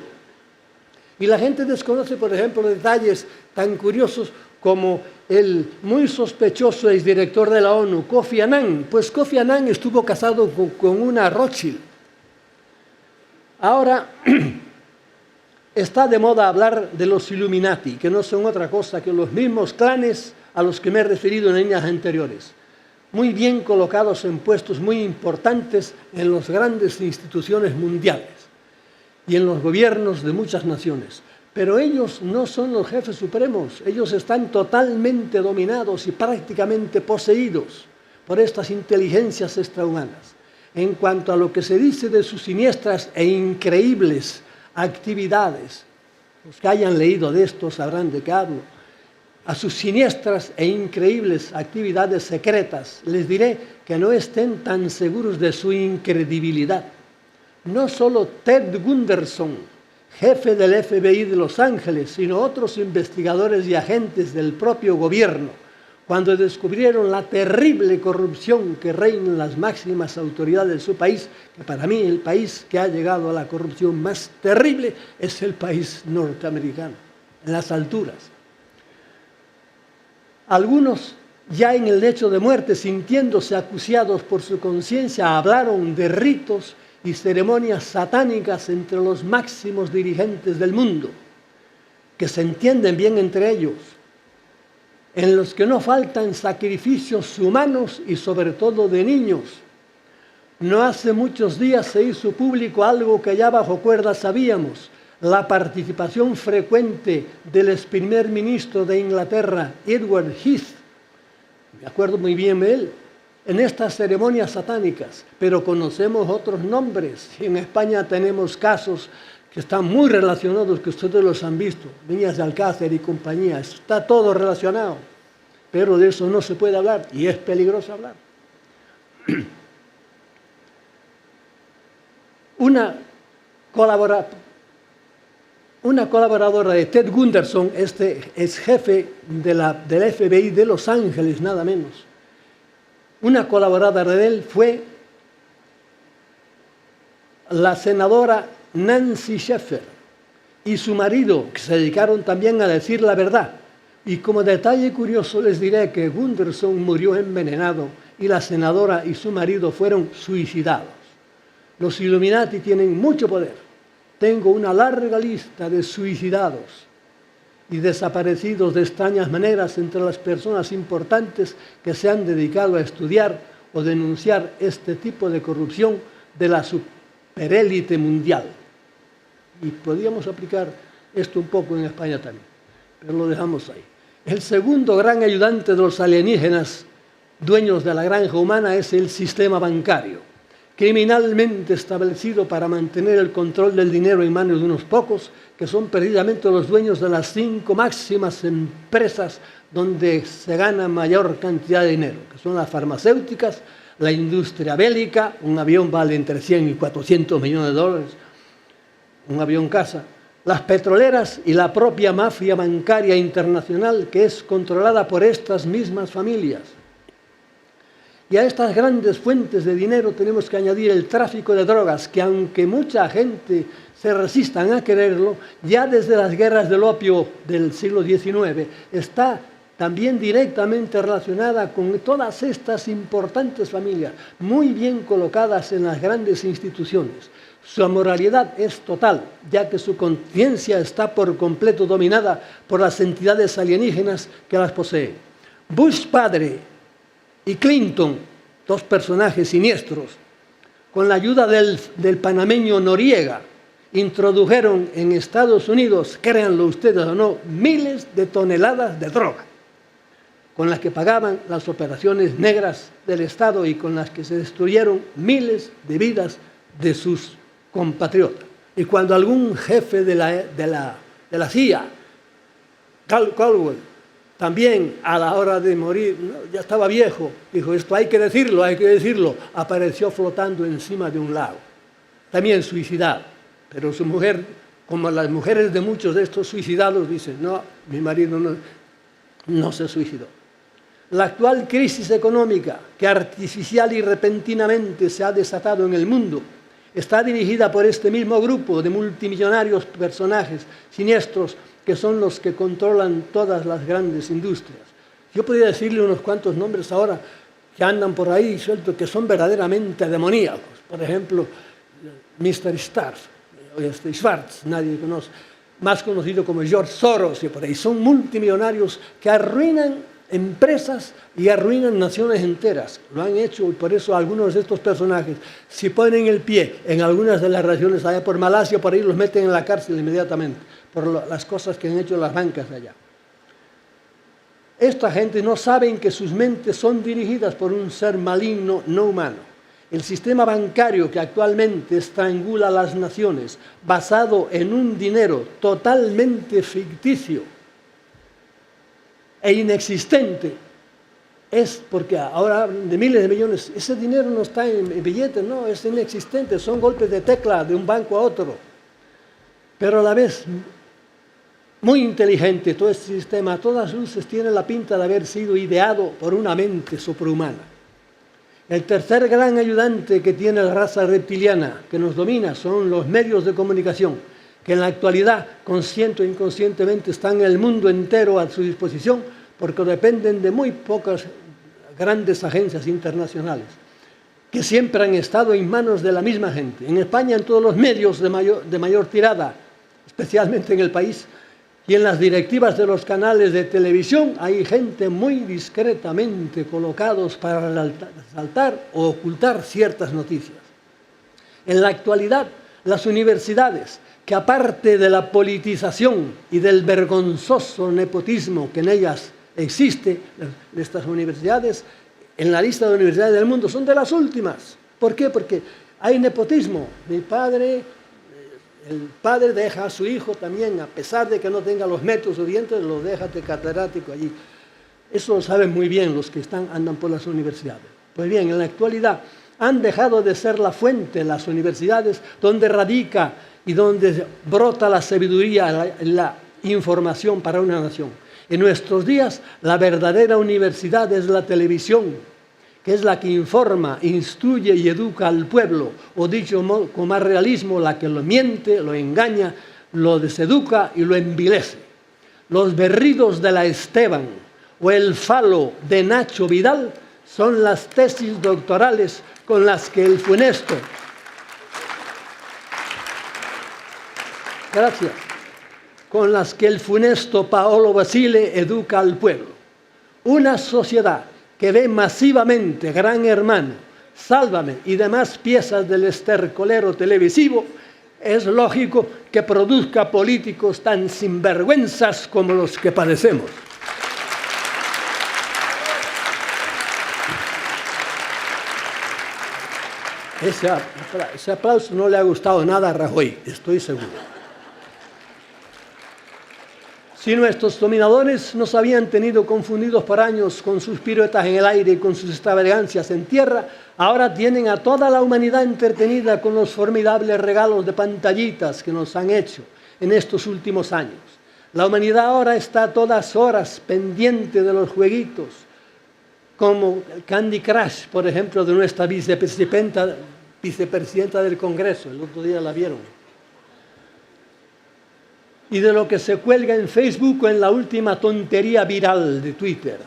Y la gente desconoce, por ejemplo, detalles tan curiosos como el muy sospechoso exdirector de la ONU, Kofi Annan. Pues Kofi Annan estuvo casado con una Rothschild. Ahora está de moda hablar de los Illuminati, que no son otra cosa que los mismos clanes a los que me he referido en líneas anteriores, muy bien colocados en puestos muy importantes en las grandes instituciones mundiales y en los gobiernos de muchas naciones. Pero ellos no son los jefes supremos, ellos están totalmente dominados y prácticamente poseídos por estas inteligencias extrahumanas. En cuanto a lo que se dice de sus siniestras e increíbles actividades, los que hayan leído de esto sabrán de qué hablo, a sus siniestras e increíbles actividades secretas, les diré que no estén tan seguros de su incredibilidad. No solo Ted Gunderson, jefe del FBI de Los Ángeles, sino otros investigadores y agentes del propio gobierno, cuando descubrieron la terrible corrupción que reina en las máximas autoridades de su país, que para mí el país que ha llegado a la corrupción más terrible es el país norteamericano, en las alturas. Algunos, ya en el lecho de muerte, sintiéndose acuciados por su conciencia, hablaron de ritos y ceremonias satánicas entre los máximos dirigentes del mundo, que se entienden bien entre ellos, en los que no faltan sacrificios humanos y sobre todo de niños. No hace muchos días se hizo público algo que ya bajo cuerda sabíamos: la participación frecuente del ex primer ministro de Inglaterra, Edward Heath, me acuerdo muy bien de él, en estas ceremonias satánicas, pero conocemos otros nombres. En España tenemos casos que están muy relacionados, que ustedes los han visto, Viñas de Alcácer y compañía, está todo relacionado, pero de eso no se puede hablar y es peligroso hablar. una colaboradora de Ted Gunderson, este es jefe del FBI de Los Ángeles, nada menos. Una colaboradora de él fue la senadora Nancy Sheffer y su marido, que se dedicaron también a decir la verdad. Y como detalle curioso les diré que Gunderson murió envenenado y la senadora y su marido fueron suicidados. Los Illuminati tienen mucho poder. Tengo una larga lista de suicidados y desaparecidos de extrañas maneras entre las personas importantes que se han dedicado a estudiar o denunciar este tipo de corrupción de la superélite mundial. Y podríamos aplicar esto un poco en España también, pero lo dejamos ahí. El segundo gran ayudante de los alienígenas, dueños de la granja humana, es el sistema bancario, criminalmente establecido para mantener el control del dinero en manos de unos pocos, que son precisamente los dueños de las 5 máximas empresas donde se gana mayor cantidad de dinero, que son las farmacéuticas, la industria bélica, un avión vale entre 100 y 400 millones de dólares, un avión caza, las petroleras y la propia mafia bancaria internacional que es controlada por estas mismas familias. Y a estas grandes fuentes de dinero tenemos que añadir el tráfico de drogas, que aunque mucha gente se resistan a quererlo, ya desde las guerras del opio del siglo XIX está también directamente relacionada con todas estas importantes familias, muy bien colocadas en las grandes instituciones. Su amoralidad es total, ya que su conciencia está por completo dominada por las entidades alienígenas que las poseen. Bush padre y Clinton, dos personajes siniestros, con la ayuda del panameño Noriega, introdujeron en Estados Unidos, créanlo ustedes o no, miles de toneladas de droga, con las que pagaban las operaciones negras del Estado y con las que se destruyeron miles de vidas de sus compatriotas. Y cuando algún jefe de la CIA, Caldwell, también a la hora de morir, ya estaba viejo, dijo, esto hay que decirlo, apareció flotando encima de un lago, también suicidado. Pero su mujer, como las mujeres de muchos de estos suicidados, dicen, no, mi marido no se suicidó. La actual crisis económica, que artificial y repentinamente se ha desatado en el mundo, está dirigida por este mismo grupo de multimillonarios personajes siniestros que son los que controlan todas las grandes industrias. Yo podría decirle unos cuantos nombres ahora que andan por ahí sueltos, que son verdaderamente demoníacos. Por ejemplo, Mr. Schwartz, nadie conoce, más conocido como George Soros, y por ahí son multimillonarios que arruinan empresas y arruinan naciones enteras. Lo han hecho y por eso algunos de estos personajes, si ponen el pie en algunas de las regiones allá por Malasia, por ahí los meten en la cárcel inmediatamente por las cosas que han hecho las bancas de allá. Esta gente no saben que sus mentes son dirigidas por un ser maligno no humano. El sistema bancario que actualmente estrangula a las naciones, basado en un dinero totalmente ficticio e inexistente, es porque ahora hablan de miles de millones. Ese dinero no está en billetes, no, es inexistente, son golpes de tecla de un banco a otro. Pero a la vez, muy inteligente todo este sistema, a todas luces tiene la pinta de haber sido ideado por una mente suprahumana. El tercer gran ayudante que tiene la raza reptiliana que nos domina son los medios de comunicación, que en la actualidad, consciente o inconscientemente, están en el mundo entero a su disposición, porque dependen de muy pocas grandes agencias internacionales, que siempre han estado en manos de la misma gente. En España, en todos los medios de mayor tirada, especialmente en el país, y en las directivas de los canales de televisión, hay gente muy discretamente colocados para resaltar o ocultar ciertas noticias. En la actualidad, las universidades, que aparte de la politización y del vergonzoso nepotismo que en ellas existe, estas universidades, en la lista de universidades del mundo, son de las últimas. ¿Por qué? Porque hay nepotismo. El padre deja a su hijo también, a pesar de que no tenga los metros suficientes, lo deja de catedrático allí. Eso lo saben muy bien los que andan por las universidades. Pues bien, en la actualidad han dejado de ser la fuente, las universidades, donde radica y donde brota la sabiduría, la información para una nación. En nuestros días, la verdadera universidad es la televisión, que es la que informa, instruye y educa al pueblo, o dicho con más realismo, la que lo miente, lo engaña, lo deseduca y lo envilece. Los berridos de la Esteban o el falo de Nacho Vidal son las tesis doctorales con las que el funesto... Gracias. Con las que el funesto Paolo Basile educa al pueblo. Una sociedad que ve masivamente Gran Hermano, Sálvame y demás piezas del estercolero televisivo, es lógico que produzca políticos tan sinvergüenzas como los que padecemos. Ese aplauso no le ha gustado nada a Rajoy, estoy seguro. Si nuestros dominadores nos habían tenido confundidos por años con sus piruetas en el aire y con sus extravagancias en tierra, ahora tienen a toda la humanidad entretenida con los formidables regalos de pantallitas que nos han hecho en estos últimos años. La humanidad ahora está a todas horas pendiente de los jueguitos, como el Candy Crush, por ejemplo, de nuestra vicepresidenta del Congreso, el otro día la vieron. Y de lo que se cuelga en Facebook o en la última tontería viral de Twitter.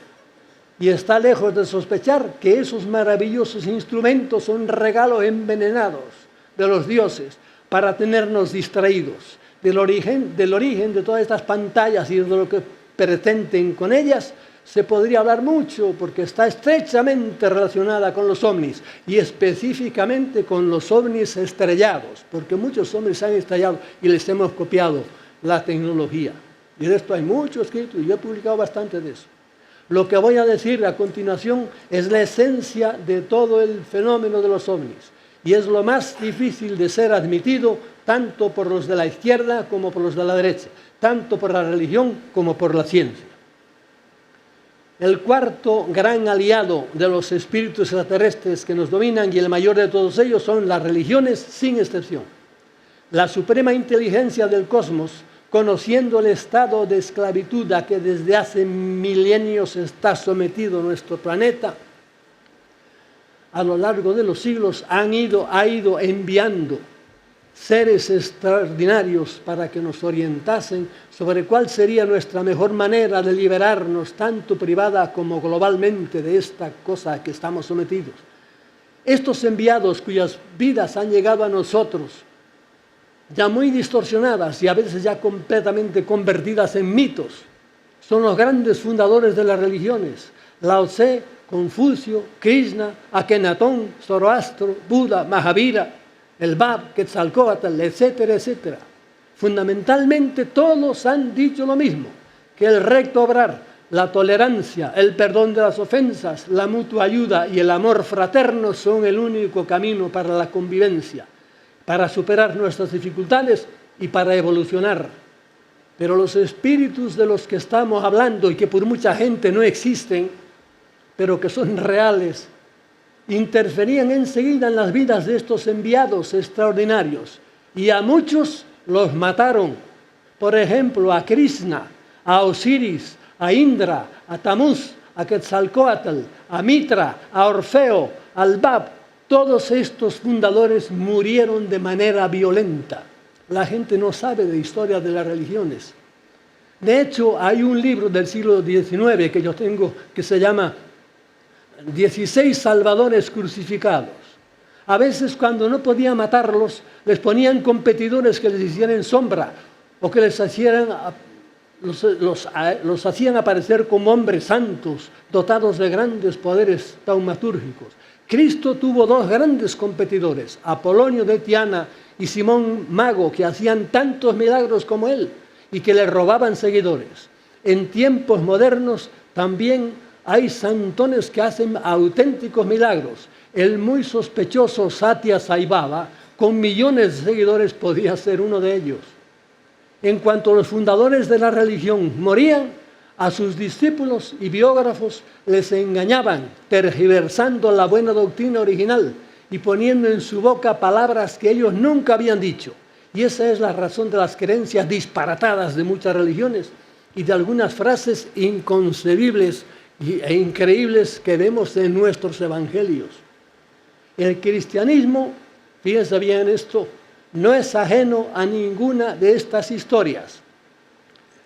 Y está lejos de sospechar que esos maravillosos instrumentos son regalos envenenados de los dioses para tenernos distraídos. Del origen de todas estas pantallas y de lo que pretenden con ellas, se podría hablar mucho porque está estrechamente relacionada con los ovnis y específicamente con los ovnis estrellados, porque muchos ovnis se han estrellado y les hemos copiado la tecnología. Y de esto hay mucho escrito y yo he publicado bastante de eso. Lo que voy a decir a continuación es la esencia de todo el fenómeno de los ovnis y es lo más difícil de ser admitido tanto por los de la izquierda como por los de la derecha, tanto por la religión como por la ciencia. El cuarto gran aliado de los espíritus extraterrestres que nos dominan y el mayor de todos ellos son las religiones sin excepción. La suprema inteligencia del cosmos, conociendo el estado de esclavitud a que desde hace milenios está sometido nuestro planeta, a lo largo de los siglos ha ido enviando seres extraordinarios para que nos orientasen sobre cuál sería nuestra mejor manera de liberarnos, tanto privada como globalmente, de esta cosa a que estamos sometidos. Estos enviados cuyas vidas han llegado a nosotros, ya muy distorsionadas y a veces ya completamente convertidas en mitos, son los grandes fundadores de las religiones: Lao Tse, Confucio, Krishna, Akenatón, Zoroastro, Buda, Mahavira, el Bab, Quetzalcóatl, etcétera, etcétera. Fundamentalmente todos han dicho lo mismo, que el recto obrar, la tolerancia, el perdón de las ofensas, la mutua ayuda y el amor fraterno son el único camino para la convivencia, para superar nuestras dificultades y para evolucionar. Pero los espíritus de los que estamos hablando y que por mucha gente no existen, pero que son reales, interferían enseguida en las vidas de estos enviados extraordinarios y a muchos los mataron. Por ejemplo, a Krishna, a Osiris, a Indra, a Tamuz, a Quetzalcóatl, a Mitra, a Orfeo, al Bab. Todos estos fundadores murieron de manera violenta. La gente no sabe de historia de las religiones. De hecho, hay un libro del siglo XIX que yo tengo que se llama 16 Salvadores Crucificados. A veces, cuando no podían matarlos, les ponían competidores que les hicieran sombra o que les los hacían aparecer como hombres santos, dotados de grandes poderes taumatúrgicos. Cristo tuvo dos grandes competidores, Apolonio de Tiana y Simón Mago, que hacían tantos milagros como él y que le robaban seguidores. En tiempos modernos también hay santones que hacen auténticos milagros. El muy sospechoso Satya Sai Baba, con millones de seguidores, podía ser uno de ellos. En cuanto los fundadores de la religión morían, a sus discípulos y biógrafos les engañaban, tergiversando la buena doctrina original y poniendo en su boca palabras que ellos nunca habían dicho. Y esa es la razón de las creencias disparatadas de muchas religiones y de algunas frases inconcebibles e increíbles que vemos en nuestros evangelios. El cristianismo, fíjense bien esto, no es ajeno a ninguna de estas historias.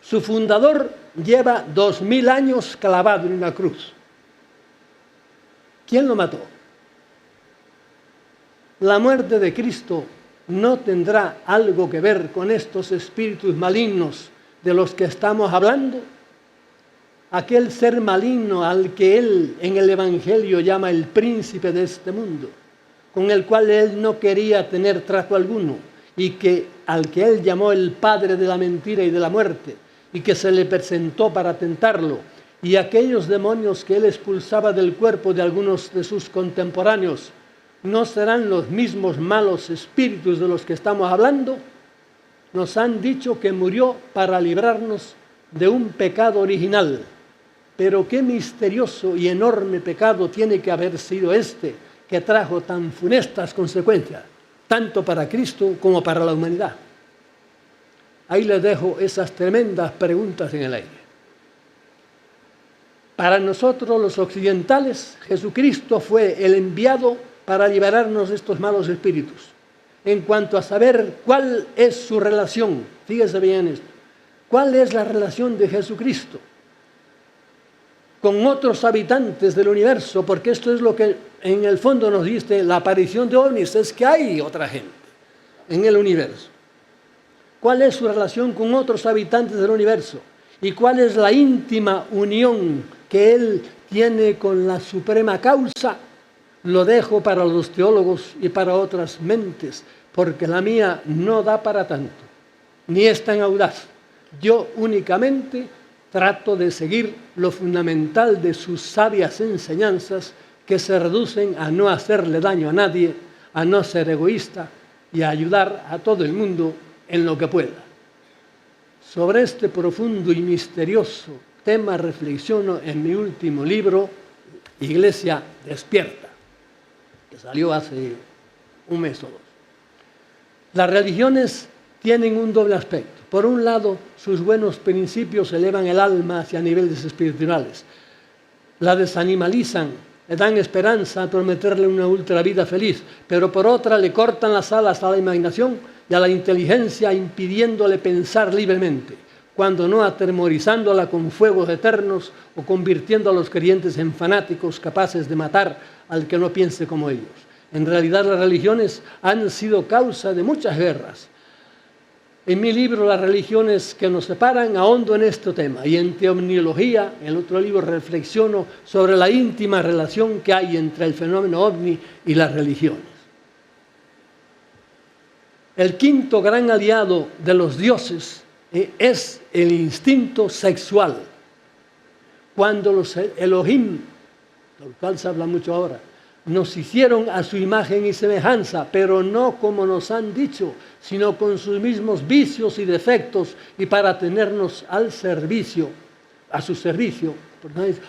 Su fundador lleva 2000 años clavado en una cruz. ¿Quién lo mató? La muerte de Cristo no tendrá algo que ver con estos espíritus malignos de los que estamos hablando. Aquel ser maligno al que él en el Evangelio llama el príncipe de este mundo, con el cual él no quería tener trato alguno, y al que él llamó el padre de la mentira y de la muerte, y que se le presentó para tentarlo, y aquellos demonios que él expulsaba del cuerpo de algunos de sus contemporáneos, ¿no serán los mismos malos espíritus de los que estamos hablando? Nos han dicho que murió para librarnos de un pecado original. Pero qué misterioso y enorme pecado tiene que haber sido este, que trajo tan funestas consecuencias, tanto para Cristo como para la humanidad. Ahí les dejo esas tremendas preguntas en el aire. Para nosotros los occidentales, Jesucristo fue el enviado para liberarnos de estos malos espíritus. En cuanto a saber cuál es su relación, fíjese bien esto, ¿cuál es la relación de Jesucristo con otros habitantes del universo? Porque esto es lo que en el fondo nos dice la aparición de ovnis, es que hay otra gente en el universo. ¿Cuál es su relación con otros habitantes del universo? ¿Y cuál es la íntima unión que él tiene con la suprema causa? Lo dejo para los teólogos y para otras mentes, porque la mía no da para tanto, ni es tan audaz. Yo únicamente trato de seguir lo fundamental de sus sabias enseñanzas, que se reducen a no hacerle daño a nadie, a no ser egoísta y a ayudar a todo el mundo en lo que pueda. Sobre este profundo y misterioso tema reflexiono en mi último libro, Iglesia Despierta, que salió hace un mes o dos. Las religiones tienen un doble aspecto. Por un lado, sus buenos principios elevan el alma hacia niveles espirituales, la desanimalizan, le dan esperanza a prometerle una ultra vida feliz, pero por otra le cortan las alas a la imaginación y a la inteligencia, impidiéndole pensar libremente, cuando no atemorizándola con fuegos eternos o convirtiendo a los creyentes en fanáticos capaces de matar al que no piense como ellos. En realidad, las religiones han sido causa de muchas guerras. En mi libro, Las religiones que nos separan, ahondo en este tema, y en Teomniología, el otro libro, reflexiono sobre la íntima relación que hay entre el fenómeno ovni y las religiones. El quinto gran aliado de los dioses es el instinto sexual. Cuando los Elohim, del cual se habla mucho ahora, nos hicieron a su imagen y semejanza, pero no como nos han dicho, sino con sus mismos vicios y defectos, y para tenernos al servicio, a su servicio.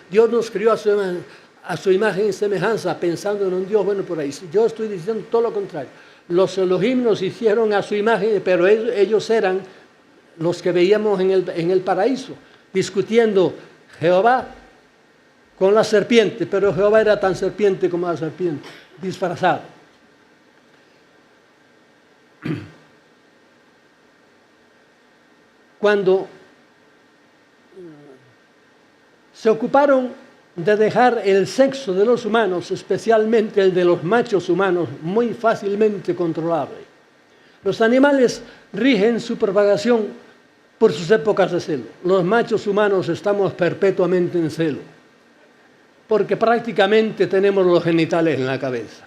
Dios nos crió a su imagen y semejanza, pensando en un Dios bueno por ahí. Yo estoy diciendo todo lo contrario. Los Elohim nos hicieron a su imagen, pero ellos eran los que veíamos en el paraíso, discutiendo Jehová con la serpiente, pero Jehová era tan serpiente como la serpiente, disfrazado. Cuando se ocuparon de dejar el sexo de los humanos, especialmente el de los machos humanos, muy fácilmente controlable. Los animales rigen su propagación por sus épocas de celo. Los machos humanos estamos perpetuamente en celo, porque prácticamente tenemos los genitales en la cabeza.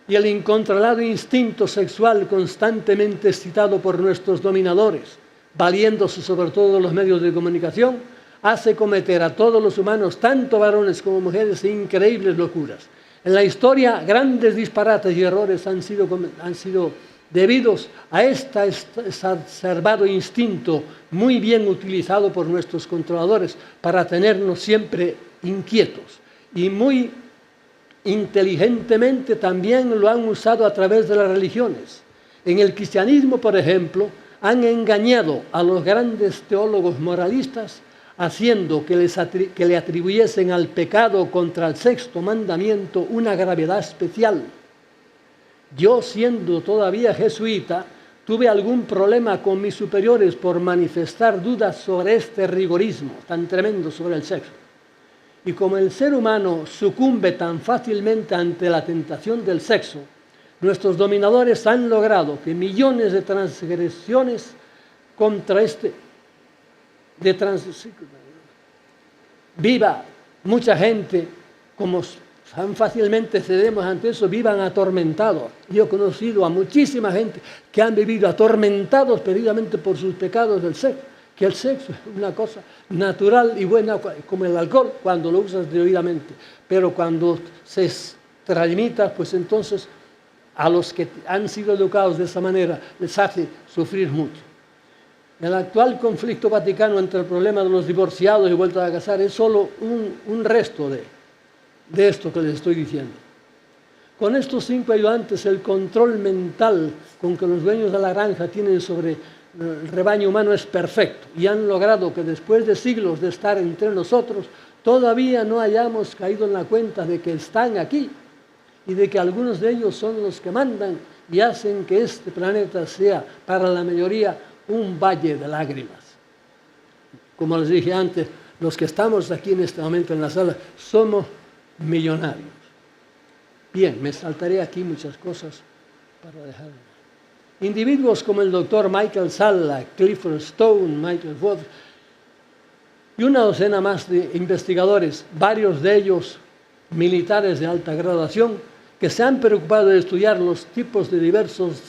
Y el incontrolado instinto sexual constantemente excitado por nuestros dominadores, valiéndose sobre todo de los medios de comunicación, hace cometer a todos los humanos, tanto varones como mujeres, increíbles locuras. En la historia, grandes disparates y errores han sido debidos a este exacerbado instinto muy bien utilizado por nuestros controladores para tenernos siempre inquietos, y muy inteligentemente también lo han usado a través de las religiones. En el cristianismo, por ejemplo, han engañado a los grandes teólogos moralistas haciendo que le atribuyesen al pecado contra el sexto mandamiento una gravedad especial. Yo, siendo todavía jesuita, tuve algún problema con mis superiores por manifestar dudas sobre este rigorismo tan tremendo sobre el sexo. Y como el ser humano sucumbe tan fácilmente ante la tentación del sexo, nuestros dominadores han logrado que millones de transgresiones contra viva mucha gente, como tan fácilmente cedemos ante eso, vivan atormentados. Yo he conocido a muchísima gente que han vivido atormentados precisamente por sus pecados del sexo, que el sexo es una cosa natural y buena como el alcohol cuando lo usas debidamente, pero cuando se extralimita, pues entonces a los que han sido educados de esa manera les hace sufrir mucho. El actual conflicto vaticano entre el problema de los divorciados y vueltos a casar es solo un resto de esto que les estoy diciendo. Con estos 5 ayudantes, el control mental con que los dueños de la granja tienen sobre el rebaño humano es perfecto y han logrado que después de siglos de estar entre nosotros, todavía no hayamos caído en la cuenta de que están aquí y de que algunos de ellos son los que mandan y hacen que este planeta sea, para la mayoría, un valle de lágrimas. Como les dije antes, los que estamos aquí en este momento en la sala somos millonarios. Bien, me saltaré aquí muchas cosas para dejarlo. Individuos como el doctor Michael Salla, Clifford Stone, Michael Wood y una docena más de investigadores, varios de ellos militares de alta graduación, que se han preocupado de estudiar los tipos de diversos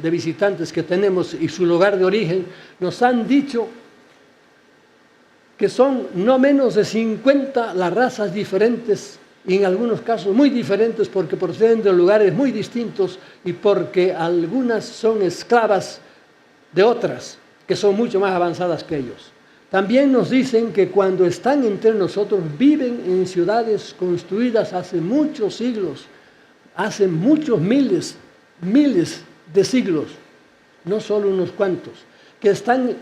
de visitantes que tenemos y su lugar de origen, nos han dicho que son no menos de 50 las razas diferentes y en algunos casos muy diferentes porque proceden de lugares muy distintos y porque algunas son esclavas de otras que son mucho más avanzadas que ellos. También nos dicen que cuando están entre nosotros viven en ciudades construidas hace muchos siglos, hace muchos miles de siglos, no solo unos cuantos, que están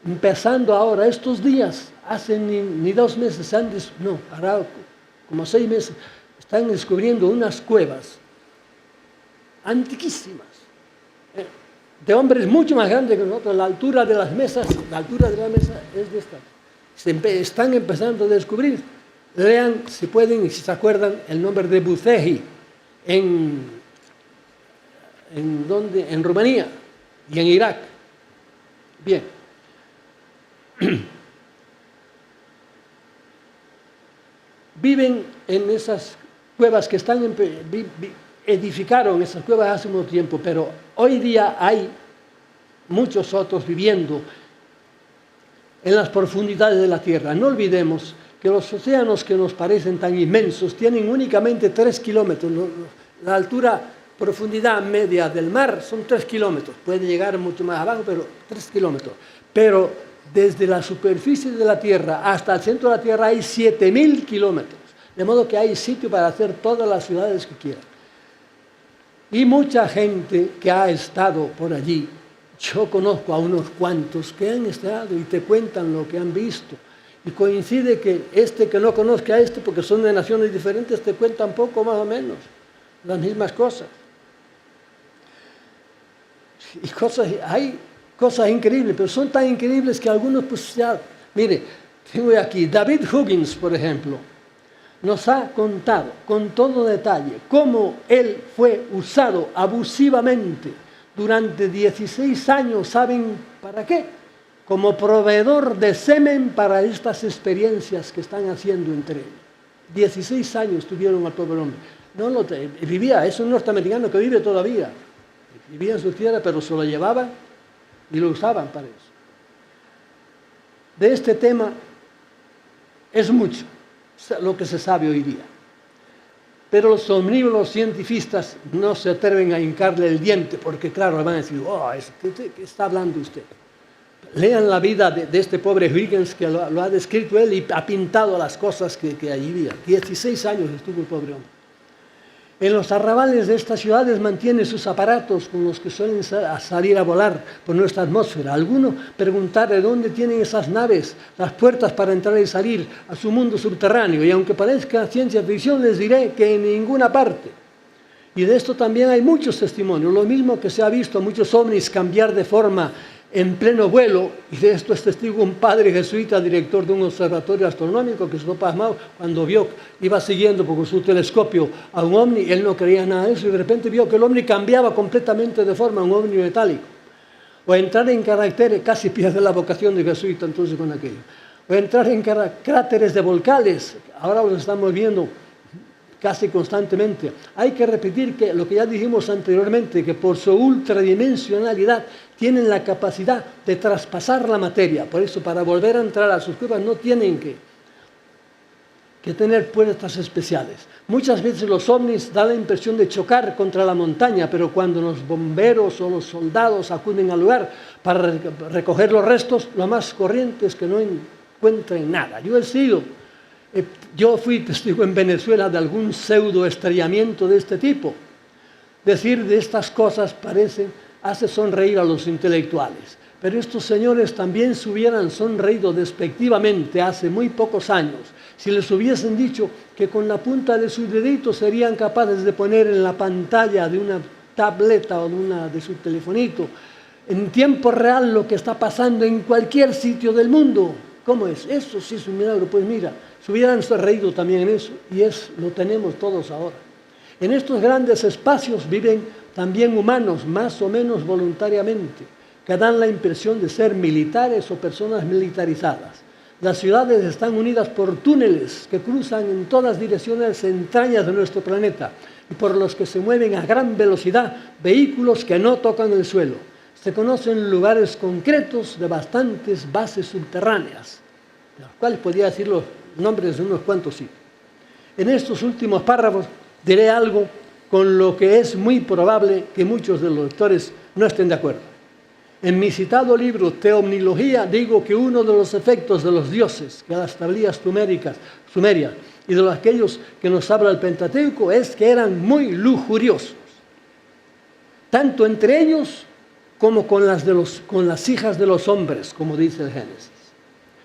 empezando ahora, estos días, hace ni 2 meses, hará como 6 meses, están descubriendo unas cuevas antiquísimas, de hombres mucho más grandes que nosotros. La altura de las mesas es de esta. Están empezando a descubrir. Lean, si pueden y si se acuerdan, el nombre de Bucegi en Rumanía y en Irak. Bien. Viven en esas cuevas que edificaron esas cuevas hace mucho tiempo, pero hoy día hay muchos otros viviendo en las profundidades de la tierra. No olvidemos que los océanos que nos parecen tan inmensos tienen únicamente 3 kilómetros. La profundidad media del mar son 3 kilómetros. Puede llegar mucho más abajo, pero 3 kilómetros. Pero desde la superficie de la tierra hasta el centro de la tierra hay 7.000 kilómetros. De modo que hay sitio para hacer todas las ciudades que quieran. Y mucha gente que ha estado por allí, yo conozco a unos cuantos que han estado y te cuentan lo que han visto. Y coincide que que no conozca a porque son de naciones diferentes, te cuentan poco más o menos las mismas cosas. Y hay cosas increíbles, pero son tan increíbles que algunos, pues ya... Mire, tengo aquí David Huggins, por ejemplo, nos ha contado con todo detalle cómo él fue usado abusivamente durante 16 años, ¿saben para qué? Como proveedor de semen para estas experiencias que están haciendo entre ellos. 16 años tuvieron al pobre hombre. Vivía, es un norteamericano que vive todavía. Vivía en su tierra, pero se lo llevaban y lo usaban para eso. De este tema es mucho lo que se sabe hoy día. Pero los omnívoros científicos no se atreven a hincarle el diente, porque claro, le van a decir, ¿qué está hablando usted? Lean la vida de este pobre Huygens, que lo ha descrito él y ha pintado las cosas que allí había. 16 años estuvo el pobre hombre. En los arrabales de estas ciudades mantiene sus aparatos con los que suelen salir a volar por nuestra atmósfera. Alguno preguntar de dónde tienen esas naves, las puertas para entrar y salir a su mundo subterráneo. Y aunque parezca ciencia ficción, les diré que en ninguna parte. Y de esto también hay muchos testimonios. Lo mismo que se ha visto a muchos ovnis cambiar de forma en pleno vuelo, y de esto es testigo un padre jesuita, director de un observatorio astronómico, que se quedó pasmado cuando vio, iba siguiendo con su telescopio a un ovni, él no creía nada de eso, y de repente vio que el ovni cambiaba completamente de forma, un ovni metálico. O entrar en caracteres, casi pierde la vocación de jesuita entonces con aquello. O entrar en cráteres de volcanes, ahora lo estamos viendo casi constantemente. Hay que repetir que lo que ya dijimos anteriormente, que por su ultradimensionalidad tienen la capacidad de traspasar la materia. Por eso, para volver a entrar a sus cuevas no tienen que tener puertas especiales. Muchas veces los ovnis dan la impresión de chocar contra la montaña, pero cuando los bomberos o los soldados acuden al lugar para recoger los restos, lo más corriente es que no encuentren nada. Yo fui testigo en Venezuela de algún pseudo estrellamiento de este tipo. Decir de estas cosas hace sonreír a los intelectuales. Pero estos señores también se hubieran sonreído despectivamente hace muy pocos años si les hubiesen dicho que con la punta de sus deditos serían capaces de poner en la pantalla de una tableta o de su telefonito en tiempo real lo que está pasando en cualquier sitio del mundo. ¿Cómo es? Eso sí es un milagro. Pues mira, se hubieran sonreído también en eso, y lo tenemos todos ahora. En estos grandes espacios viven también humanos, más o menos voluntariamente, que dan la impresión de ser militares o personas militarizadas. Las ciudades están unidas por túneles que cruzan en todas direcciones entrañas de nuestro planeta y por los que se mueven a gran velocidad vehículos que no tocan el suelo. Se conocen lugares concretos de bastantes bases subterráneas, de los cuales podría decir los nombres de unos cuantos sitios. En estos últimos párrafos diré algo con lo que es muy probable que muchos de los lectores no estén de acuerdo. En mi citado libro Teomnología digo que uno de los efectos de los dioses, que las tablillas sumerias y de aquellos que nos habla el Pentateuco, es que eran muy lujuriosos, tanto entre ellos como con las hijas de los hombres, como dice el Génesis.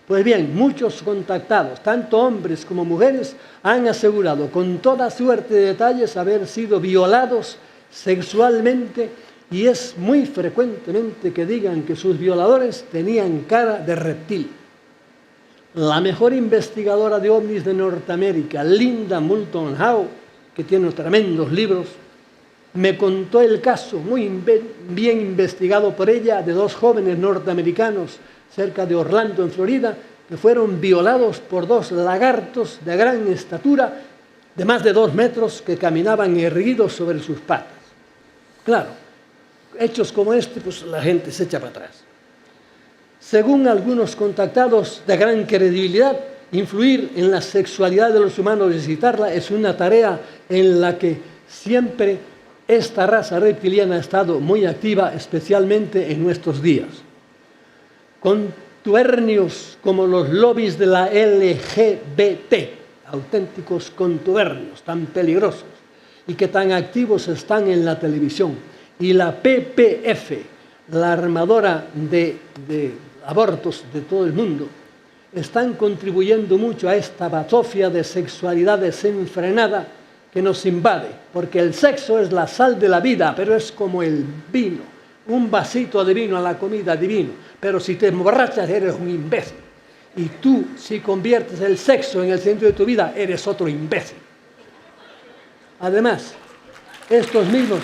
Pues bien, muchos contactados, tanto hombres como mujeres, han asegurado con toda suerte de detalles haber sido violados sexualmente, y es muy frecuentemente que digan que sus violadores tenían cara de reptil. La mejor investigadora de ovnis de Norteamérica, Linda Moulton Howe, que tiene tremendos libros, me contó el caso, muy bien investigado por ella, de dos jóvenes norteamericanos cerca de Orlando, en Florida, que fueron violados por dos lagartos de gran estatura, de más de 2 metros, que caminaban erguidos sobre sus patas. Claro, hechos como este, pues la gente se echa para atrás. Según algunos contactados de gran credibilidad, influir en la sexualidad de los humanos y excitarla es una tarea en la que siempre esta raza reptiliana ha estado muy activa, especialmente en nuestros días. Contubernios como los lobbies de la LGBT, auténticos contubernios tan peligrosos y que tan activos están en la televisión, y la PPF, la armadora de abortos de todo el mundo, están contribuyendo mucho a esta bazofia de sexualidad desenfrenada que nos invade, porque el sexo es la sal de la vida, pero es como el vino, un vasito de vino a la comida divino, pero si te emborrachas eres un imbécil, y tú, si conviertes el sexo en el centro de tu vida, eres otro imbécil. Además, estos mismos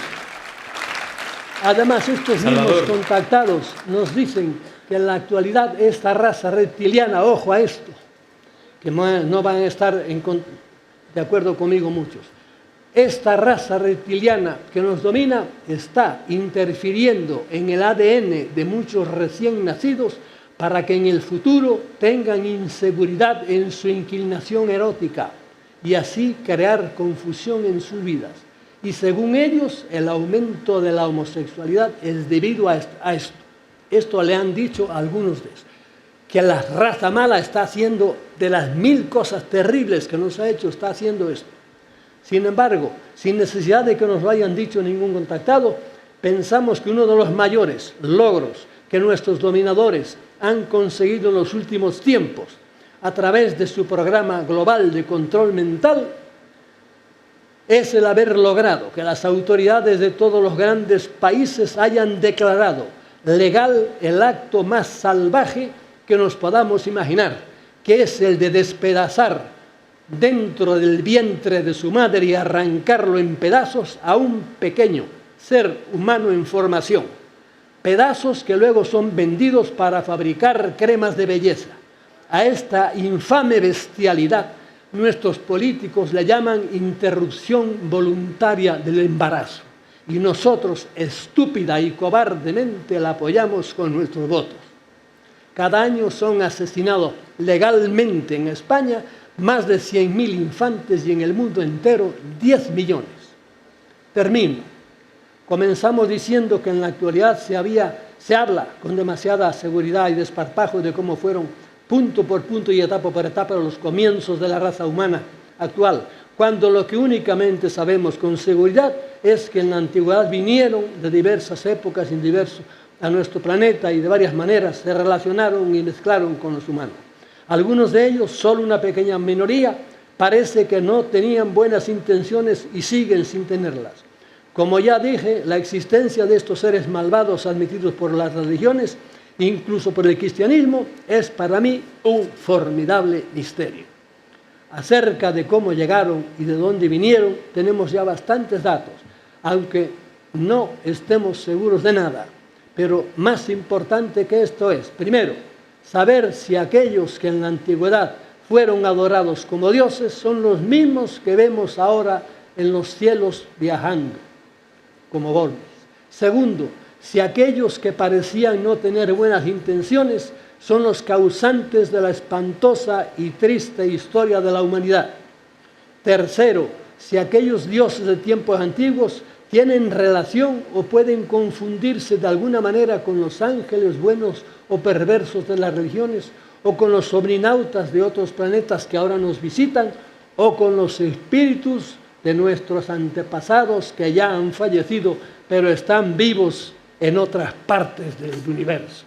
contactados nos dicen que en la actualidad esta raza reptiliana, ojo a esto, que no van a estar de acuerdo conmigo muchos, esta raza reptiliana que nos domina está interfiriendo en el ADN de muchos recién nacidos para que en el futuro tengan inseguridad en su inclinación erótica y así crear confusión en sus vidas. Y según ellos, el aumento de la homosexualidad es debido a esto. Esto le han dicho a algunos de ellos, que la raza mala está haciendo, de las 1000 cosas terribles que nos ha hecho, está haciendo esto. Sin embargo, sin necesidad de que nos lo hayan dicho ningún contactado, pensamos que uno de los mayores logros que nuestros dominadores han conseguido en los últimos tiempos a través de su programa global de control mental es el haber logrado que las autoridades de todos los grandes países hayan declarado legal el acto más salvaje que nos podamos imaginar, que es el de despedazar dentro del vientre de su madre y arrancarlo en pedazos a un pequeño ser humano en formación. Pedazos que luego son vendidos para fabricar cremas de belleza. A esta infame bestialidad nuestros políticos le llaman interrupción voluntaria del embarazo. Y nosotros, estúpida y cobardemente, la apoyamos con nuestros votos. Cada año son asesinados legalmente en España más de 100.000 infantes y en el mundo entero 10 millones. Termino. Comenzamos diciendo que en la actualidad se habla con demasiada seguridad y desparpajo de cómo fueron punto por punto y etapa por etapa los comienzos de la raza humana actual, cuando lo que únicamente sabemos con seguridad es que en la antigüedad vinieron de diversas épocas a nuestro planeta y de varias maneras se relacionaron y mezclaron con los humanos. Algunos de ellos, solo una pequeña minoría, parece que no tenían buenas intenciones y siguen sin tenerlas. Como ya dije, la existencia de estos seres malvados admitidos por las religiones, incluso por el cristianismo, es para mí un formidable misterio. Acerca de cómo llegaron y de dónde vinieron, tenemos ya bastantes datos, aunque no estemos seguros de nada. Pero más importante que esto es, primero, saber si aquellos que en la antigüedad fueron adorados como dioses son los mismos que vemos ahora en los cielos viajando, como ovnis. Segundo, si aquellos que parecían no tener buenas intenciones son los causantes de la espantosa y triste historia de la humanidad. Tercero, si aquellos dioses de tiempos antiguos tienen relación o pueden confundirse de alguna manera con los ángeles buenos o perversos de las religiones, o con los omninautas de otros planetas que ahora nos visitan, o con los espíritus de nuestros antepasados que ya han fallecido, pero están vivos en otras partes del universo.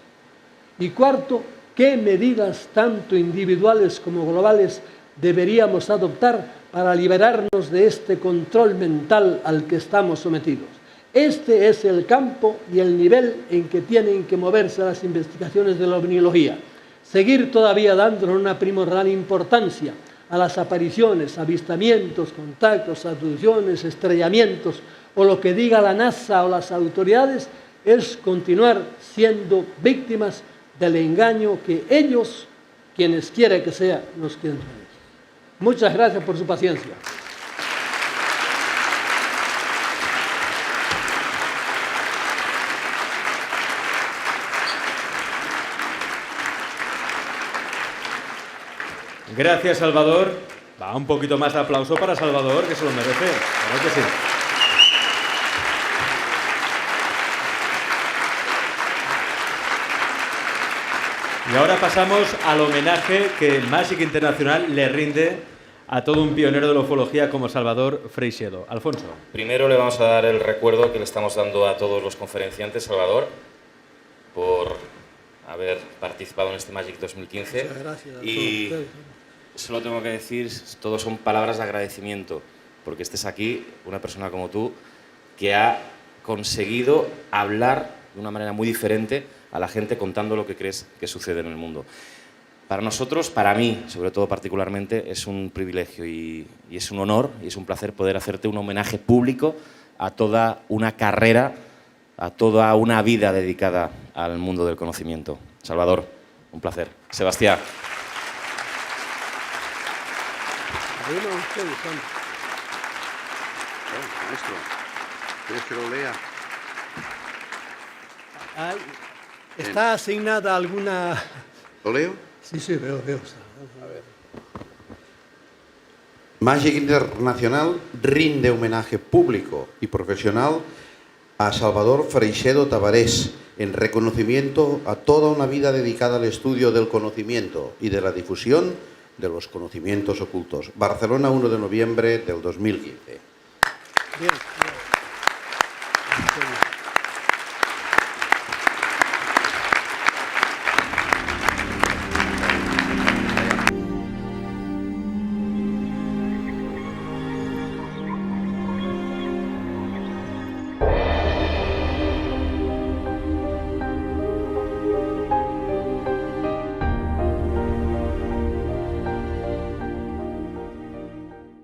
Y cuarto, ¿qué medidas tanto individuales como globales deberíamos adoptar para liberarnos de este control mental al que estamos sometidos? Este es el campo y el nivel en que tienen que moverse las investigaciones de la ovniología. Seguir todavía dándole una primordial importancia a las apariciones, avistamientos, contactos, abducciones, estrellamientos o lo que diga la NASA o las autoridades es continuar siendo víctimas del engaño que ellos, quienes quiera que sea, nos quieren traer. Muchas gracias por su paciencia. Gracias, Salvador. Va, un poquito más de aplauso para Salvador, que se lo merece. Claro que sí. Y ahora pasamos al homenaje que Magic Internacional le rinde a todo un pionero de la ufología como Salvador Freixedo. Alfonso. Primero le vamos a dar el recuerdo que le estamos dando a todos los conferenciantes, Salvador, por haber participado en este Magic 2015. Muchas gracias. Y solo tengo que decir, todos son palabras de agradecimiento, porque estés aquí, una persona como tú, que ha conseguido hablar de una manera muy diferente a la gente contando lo que crees que sucede en el mundo. Para nosotros, para mí, sobre todo particularmente, es un privilegio y es un honor y es un placer poder hacerte un homenaje público a toda una carrera, a toda una vida dedicada al mundo del conocimiento. Salvador, un placer. Sebastián. Maestro, ¿quieres que lo lea? ¿Está asignada alguna...? ¿Lo leo? Sí, veo. A ver. Magic Internacional rinde homenaje público y profesional a Salvador Freixedo Tavares en reconocimiento a toda una vida dedicada al estudio del conocimiento y de la difusión de los conocimientos ocultos. Barcelona, 1 de noviembre del 2015. Bien.